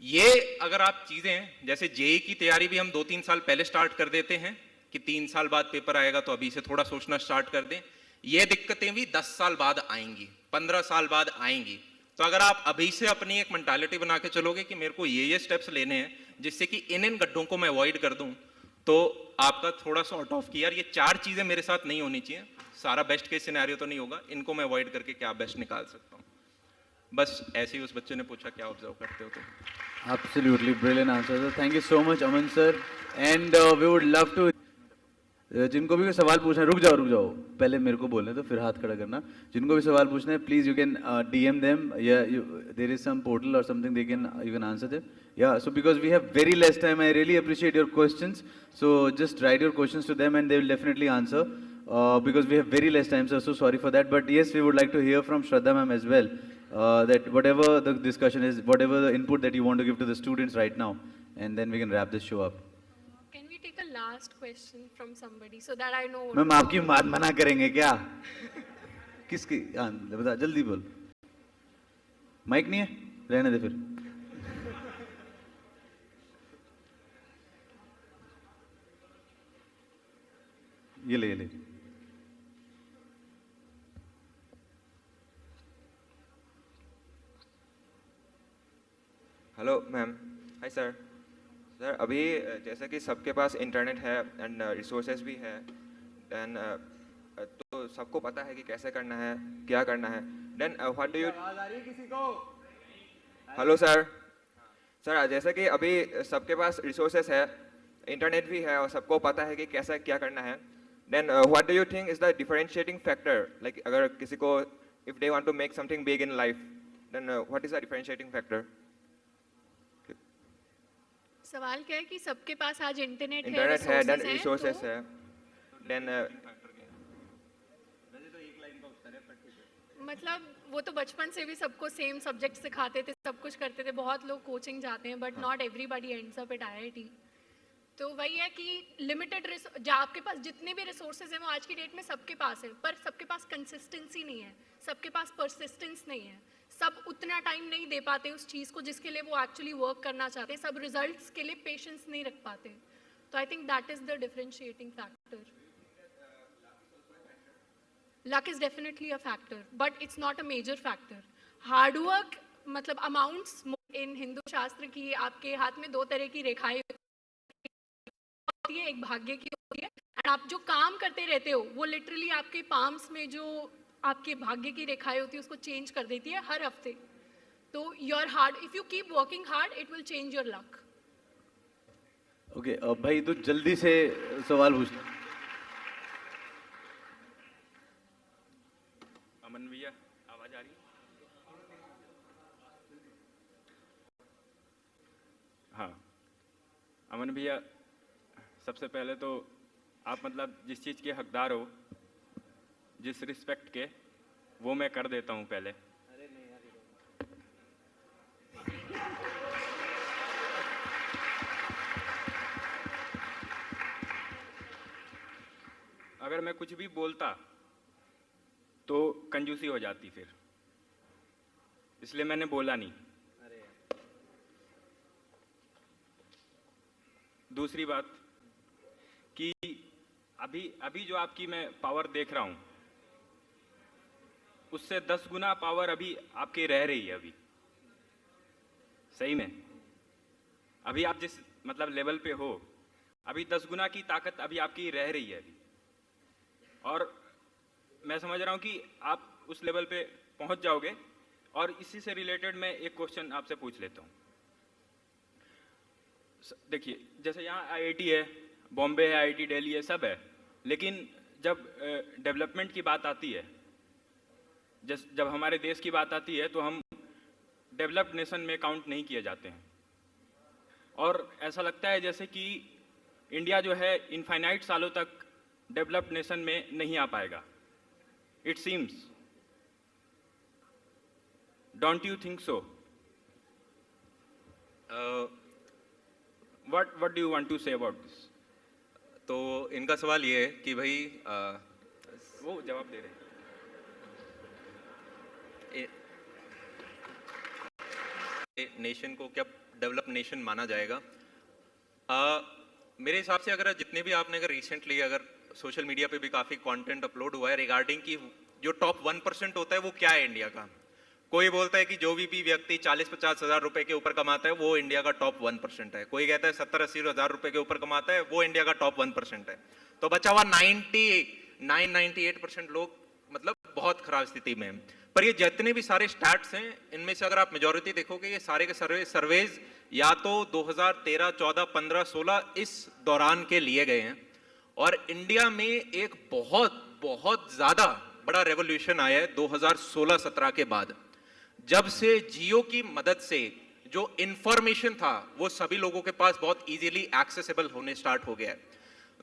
C: ये अगर आप चीजें, जैसे जेई की तैयारी भी हम 2-3 साल पहले स्टार्ट कर देते हैं कि 3 साल बाद पेपर आएगा तो अभी से थोड़ा सोचना स्टार्ट कर दें। ये दिक्कतें भी 10 साल बाद आएंगी, 15 साल बाद आएंगी। तो अगर आप अभी से अपनी एक मेंटालिटी बना के चलोगे कि मेरे को ये स्टेप्स लेने हैं जिससे कि इन गड्ढों को मैं अवॉइड कर दूं, तो आपका थोड़ा सा आउट ऑफ की यार ये 4 चीजें मेरे साथ नहीं होनी चाहिए, सारा बेस्ट केस सिनेरियो तो नहीं होगा, इनको मैं अवॉइड करके क्या बेस्ट निकाल सकता हूँ। बस ऐसे ही उस बच्चे ने पूछा क्या ऑब्जर्व करते हो तुम।
B: Absolutely brilliant answer, sir. Thank you so much, Aman sir. And we would love to. जिनको भी सवाल पूछना है, रुक जाओ, पहले मेरे को बोलने तो फिर हाथ खड़ा करना। जिनको भी सवाल पूछना है, please you can DM them. Yeah, there is some portal or something you can answer them. Yeah, so because we have very less time, I really appreciate your questions. So just write your questions to them and they will definitely answer. Because we have very less time, so sorry for that. But yes, we would like to hear from Shraddha ma'am as well. That whatever the discussion is, whatever the input that you want to give to the students right now, and then we can wrap this show up.
D: Can we take a last question from somebody so that I know?
B: Ma'am आपकी बात मना करेंगे क्या? किसकी? हाँ बता जल्दी बोल. माइक नहीं है? रहने दे फिर. ये ले.
G: Hello ma'am. Hi sir. Sir अभी जैसे कि सबके पास इंटरनेट है एंड रिसोर्सेज भी है, देन तो सबको पता है कि कैसे करना है, क्या करना है. Then what do you. Hello sir. Sir जैसे कि अभी सबके पास रिसोर्सेज है, इंटरनेट भी है और सबको पता है कि कैसे क्या करना है. Then what do you think is the differentiating factor, like अगर किसी को if they want to make something big in life, then what is the differentiating factor.
D: सवाल क्या है कि सबके पास आज इंटरनेट
G: है, देन
D: है,
G: रिसोर्सेस है, देन
D: मतलब वो तो बचपन से भी सबको सेम सब्जेक्ट सिखाते थे, सब कुछ करते थे. बहुत लोग कोचिंग जाते हैं but not everybody ends up at IIT. तो वही है कि लिमिटेड जो आपके पास जितने भी रिसोर्सेज हैं वो आज की डेट में सबके पास है, पर सबके पास कंसिस्टेंसी नहीं है, सबके पास परसिस्टेंस नहीं है. सब उतना टाइम नहीं दे पाते उस चीज़ को जिसके लिए वो एक्चुअली वर्क करना चाहते हैं. सब रिजल्ट्स के लिए पेशेंस नहीं रख पाते. तो I think that is the differentiating factor. Luck is definitely a factor, but it's not a major factor. Hard work, मतलब amounts in हिंदू शास्त्र की आपके हाथ में 2 तरह की रेखाएं होती है, एक भाग्य की होती है, and आप जो काम करते रहते हो वो लिटरली आपके पाम्स में जो आपके भाग्य की रेखाएं होती है उसको चेंज कर देती है हर हफ्ते. तो your hard, if you keep working hard it will change your luck.
B: Okay अब भाई तो जल्दी से सवाल पूछ.
H: अमन भैया आवाज आ रही है? हाँ अमन भैया, सबसे पहले तो आप मतलब जिस चीज़ के हकदार हो, जिस रिस्पेक्ट के, वो मैं कर देता हूँ पहले. अगर मैं कुछ भी बोलता तो कंजूसी हो जाती फिर, इसलिए मैंने बोला नहीं. दूसरी बात कि अभी जो आपकी मैं पावर देख रहा हूं, उससे 10 गुना पावर अभी आपकी रह रही है. अभी सही में अभी आप जिस मतलब लेवल पे हो, अभी 10 गुना की ताकत अभी आपकी रह रही है अभी. और मैं समझ रहा हूं कि आप उस लेवल पे पहुंच जाओगे. और इसी से रिलेटेड मैं एक क्वेश्चन आपसे पूछ लेता हूं. देखिए जैसे यहाँ IIT है, बॉम्बे है, IIT दिल्ली है, सब है, लेकिन जब डेवलपमेंट की बात आती है, जब हमारे देश की बात आती है तो हम डेवलप्ड नेशन में काउंट नहीं किए जाते हैं. और ऐसा लगता है जैसे कि इंडिया जो है इनफाइनाइट सालों तक डेवलप्ड नेशन में नहीं आ पाएगा. It seems, don't you think so? What do you want to say about this?
C: तो इनका सवाल ये है कि भाई
H: वो जवाब दे रहे हैं.
C: नेशन को क्या डेवलप नेशन माना जाएगा? मेरे हिसाब से अगर जितने भी आपने अगर रिसेंटली अगर सोशल मीडिया पे भी काफ़ी कंटेंट अपलोड हुआ है रिगार्डिंग कि जो टॉप 1% होता है वो क्या है इंडिया का. कोई बोलता है कि जो भी व्यक्ति 40-50 हज़ार रुपए के ऊपर कमाता है वो इंडिया का टॉप 1% है. कोई कहता है 70-80 हज़ार रुपए के ऊपर कमाता है वो इंडिया का टॉप 1% है. तो बचा हुआ 98% लोग मतलब बहुत खराब स्थिति में है. पर ये जितने भी सारे स्टैट्स हैं इनमें से अगर आप मेजॉरिटी देखोगे ये सारे के सर्वेज या तो 2013, 14, 15, 16 इस दौरान के लिए गए हैं. और इंडिया में एक बहुत ज्यादा बड़ा रेवोल्यूशन आया है 2016-17 के बाद, जब से जियो की मदद से जो इंफॉर्मेशन था वो सभी लोगों के पास बहुत इजीली एक्सेसिबल होने स्टार्ट हो गया है.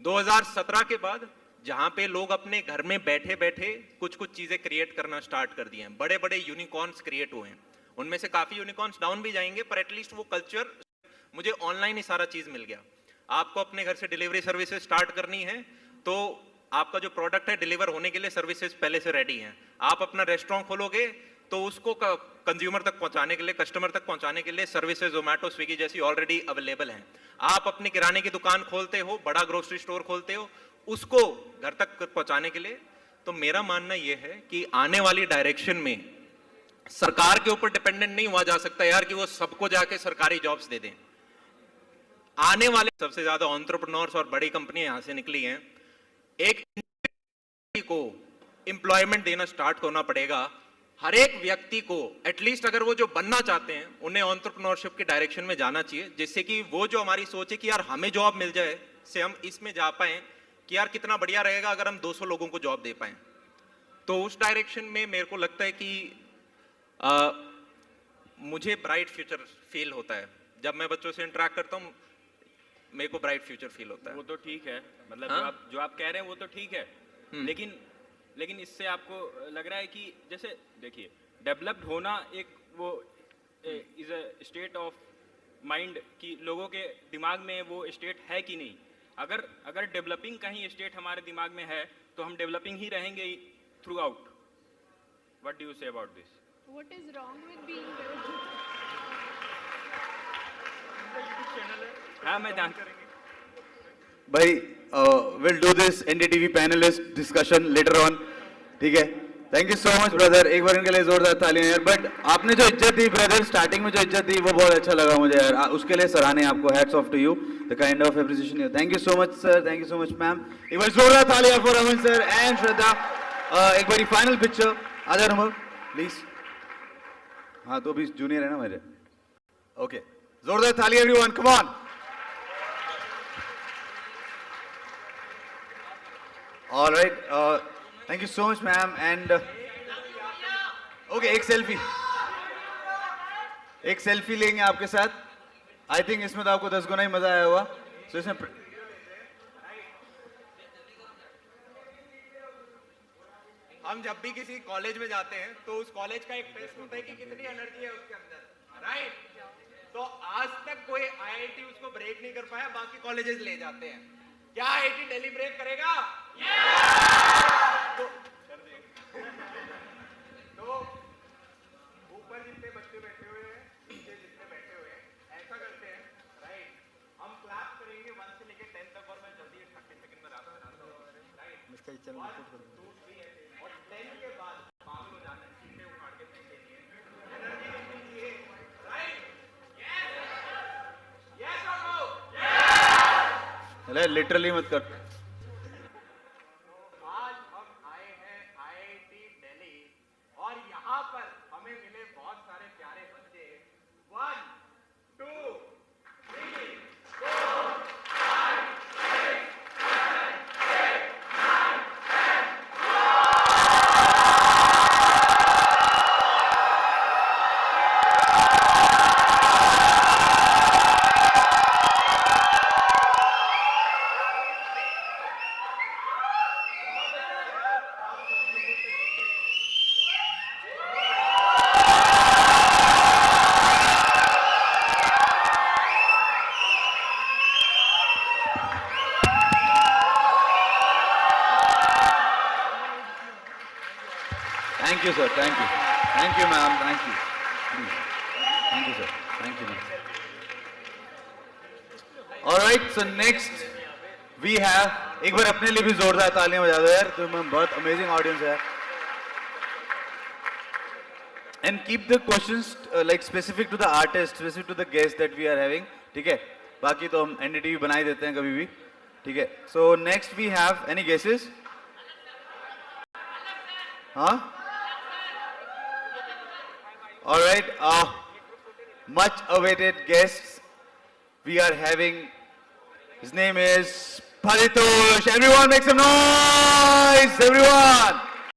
C: 2017 के बाद जहां पे लोग अपने घर में बैठे बैठे कुछ चीजें क्रिएट करना स्टार्ट कर दिए हैं, बड़े बड़े यूनिकॉर्न्स क्रिएट हुए हैं. उनमें से काफी यूनिकॉर्न्स डाउन भी जाएंगे पर एटलीस्ट वो कल्चर मुझे ऑनलाइन ही सारा चीज मिल गया। आपको अपने घर से डिलीवरी सर्विसेज स्टार्ट करनी है तो आपका जो प्रोडक्ट है डिलीवर होने के लिए सर्विसेज पहले से रेडी हैं। आप अपना रेस्टोरेंट खोलोगे तो उसको कंज्यूमर तक पहुंचाने के लिए, कस्टमर तक पहुंचाने के लिए सर्विसेज जोमेटो स्विगी जैसी ऑलरेडी अवेलेबल हैं। आप अपनी किराने की दुकान खोलते हो, बड़ा ग्रोसरी स्टोर खोलते हो, उसको घर तक पहुंचाने के लिए। तो मेरा मानना यह है कि आने वाली डायरेक्शन में सरकार के ऊपर डिपेंडेंट नहीं हुआ जा सकता यार कि वो सबको जाके सरकारी जॉब्स दे दें। आने वाले सबसे ज्यादा एंटरप्रेन्योर्स और बड़ी कंपनियां यहां से निकली हैं। एक को एम्प्लॉयमेंट देना स्टार्ट करना पड़ेगा। हर एक व्यक्ति को एटलीस्ट अगर वो जो बनना चाहते हैं उन्हें एंटरप्रेन्योरशिप की डायरेक्शन में जाना चाहिए, जिससे कि वो जो हमारी सोच है कि यार हमें जॉब मिल जाए से हम इसमें जा पाए कि यार कितना बढ़िया रहेगा अगर हम 200 लोगों को जॉब दे पाए। तो उस डायरेक्शन में मेरे को लगता है कि मुझे ब्राइट फ्यूचर फील होता है। जब मैं बच्चों से इंटरेक्ट करता हूँ मेरे को ब्राइट फ्यूचर फील होता है।
H: वो तो ठीक है, मतलब
C: हाँ?
H: जो आप कह रहे हैं वो तो ठीक है, लेकिन इससे आपको लग रहा है कि जैसे देखिए डेवलप्ड होना एक वो is a state of mind कि लोगों के दिमाग में वो स्टेट है कि नहीं। अगर डेवलपिंग कहीं स्टेट हमारे दिमाग में है तो हम डेवलपिंग ही रहेंगे through out. What do you say about this?
D: What is wrong with being
H: हाँ मैं जानता
B: भाई will do this NDTV panelist discussion later on, ठीक है। Thank you so much brother, एक बार इनके लिए जोरदार तालियां यार। बट आपने जो इज्जत दी ब्रदर, स्टार्टिंग में जो इज्जत दी वो बहुत अच्छा लगा मुझे यार, उसके लिए सराहनीय आपको, hats off to you, the kind of appreciation. Thank you so much sir, thank you so much ma'am. एक बार जोरदार तालियां for Aman sir and Shraddha. एक बार फाइनल पिक्चर आधा नंबर प्लीज। हाँ तो भी जूनियर है ना मेरे। ओके जोरदार तालियां everyone, come on. All right, thank you so much, ma'am. And okay, एक सेल्फी लेंगे आपके साथ। आई थिंक इसमें तो आपको 10 गुना ही मजा आया होगा। So इसमें
C: हम जब भी किसी कॉलेज में जाते हैं तो उस कॉलेज का एक टेस्ट होता है कि कितनी एनर्जी है उसके अंदर, राइट? तो आज तक कोई आईआईटी उसको ब्रेक नहीं कर पाया, बाकी कॉलेजेस ले जाते हैं। क्या आईआईटी दिल्ली ब्रेक करेगा? तो ऊपर जितने बच्चे बैठे हुए हैं, नीचे जितने बैठे हुए हैं, ऐसा करते हैं, राइट? हम क्लैप करेंगे 1 से लेके 10 तक और मैं जल्दी 30 सेकंड में रात बनाता हूँ, राइट? 1, 2, 3 और 10 के बाद पागल हो जाना है, सीधे उखाड़ के फेंक देनी है, एनर्जी कितनी चाहिए, राइट? यस और नो?
B: अरे लिटरली मत कर।
C: आज हम आए हैं आईआईटी दिल्ली और यहाँ पर हमें मिले बहुत सारे प्यारे बच्चे। 1, 2, 3, 4, 5, 6, 7, 8, 9, 10।
B: Thank you, sir. Thank you. Thank you, ma'am. Thank you. Please. Thank you, sir. Thank you, ma'am. All right. So next we have, एक बार अपने लिए भी जोरदार तालियां बजा दो यार, तुम्हें बहुत amazing audience है। And keep the questions like specific to the artist, specific to the guest that we are having. ठीक है? बाकी तो हम NDTV बना ही देते हैं कभी भी। ठीक है? So next we have any guesses? हाँ? All right, much awaited guests we are having. His name is Paritosh. Everyone make some noise, everyone.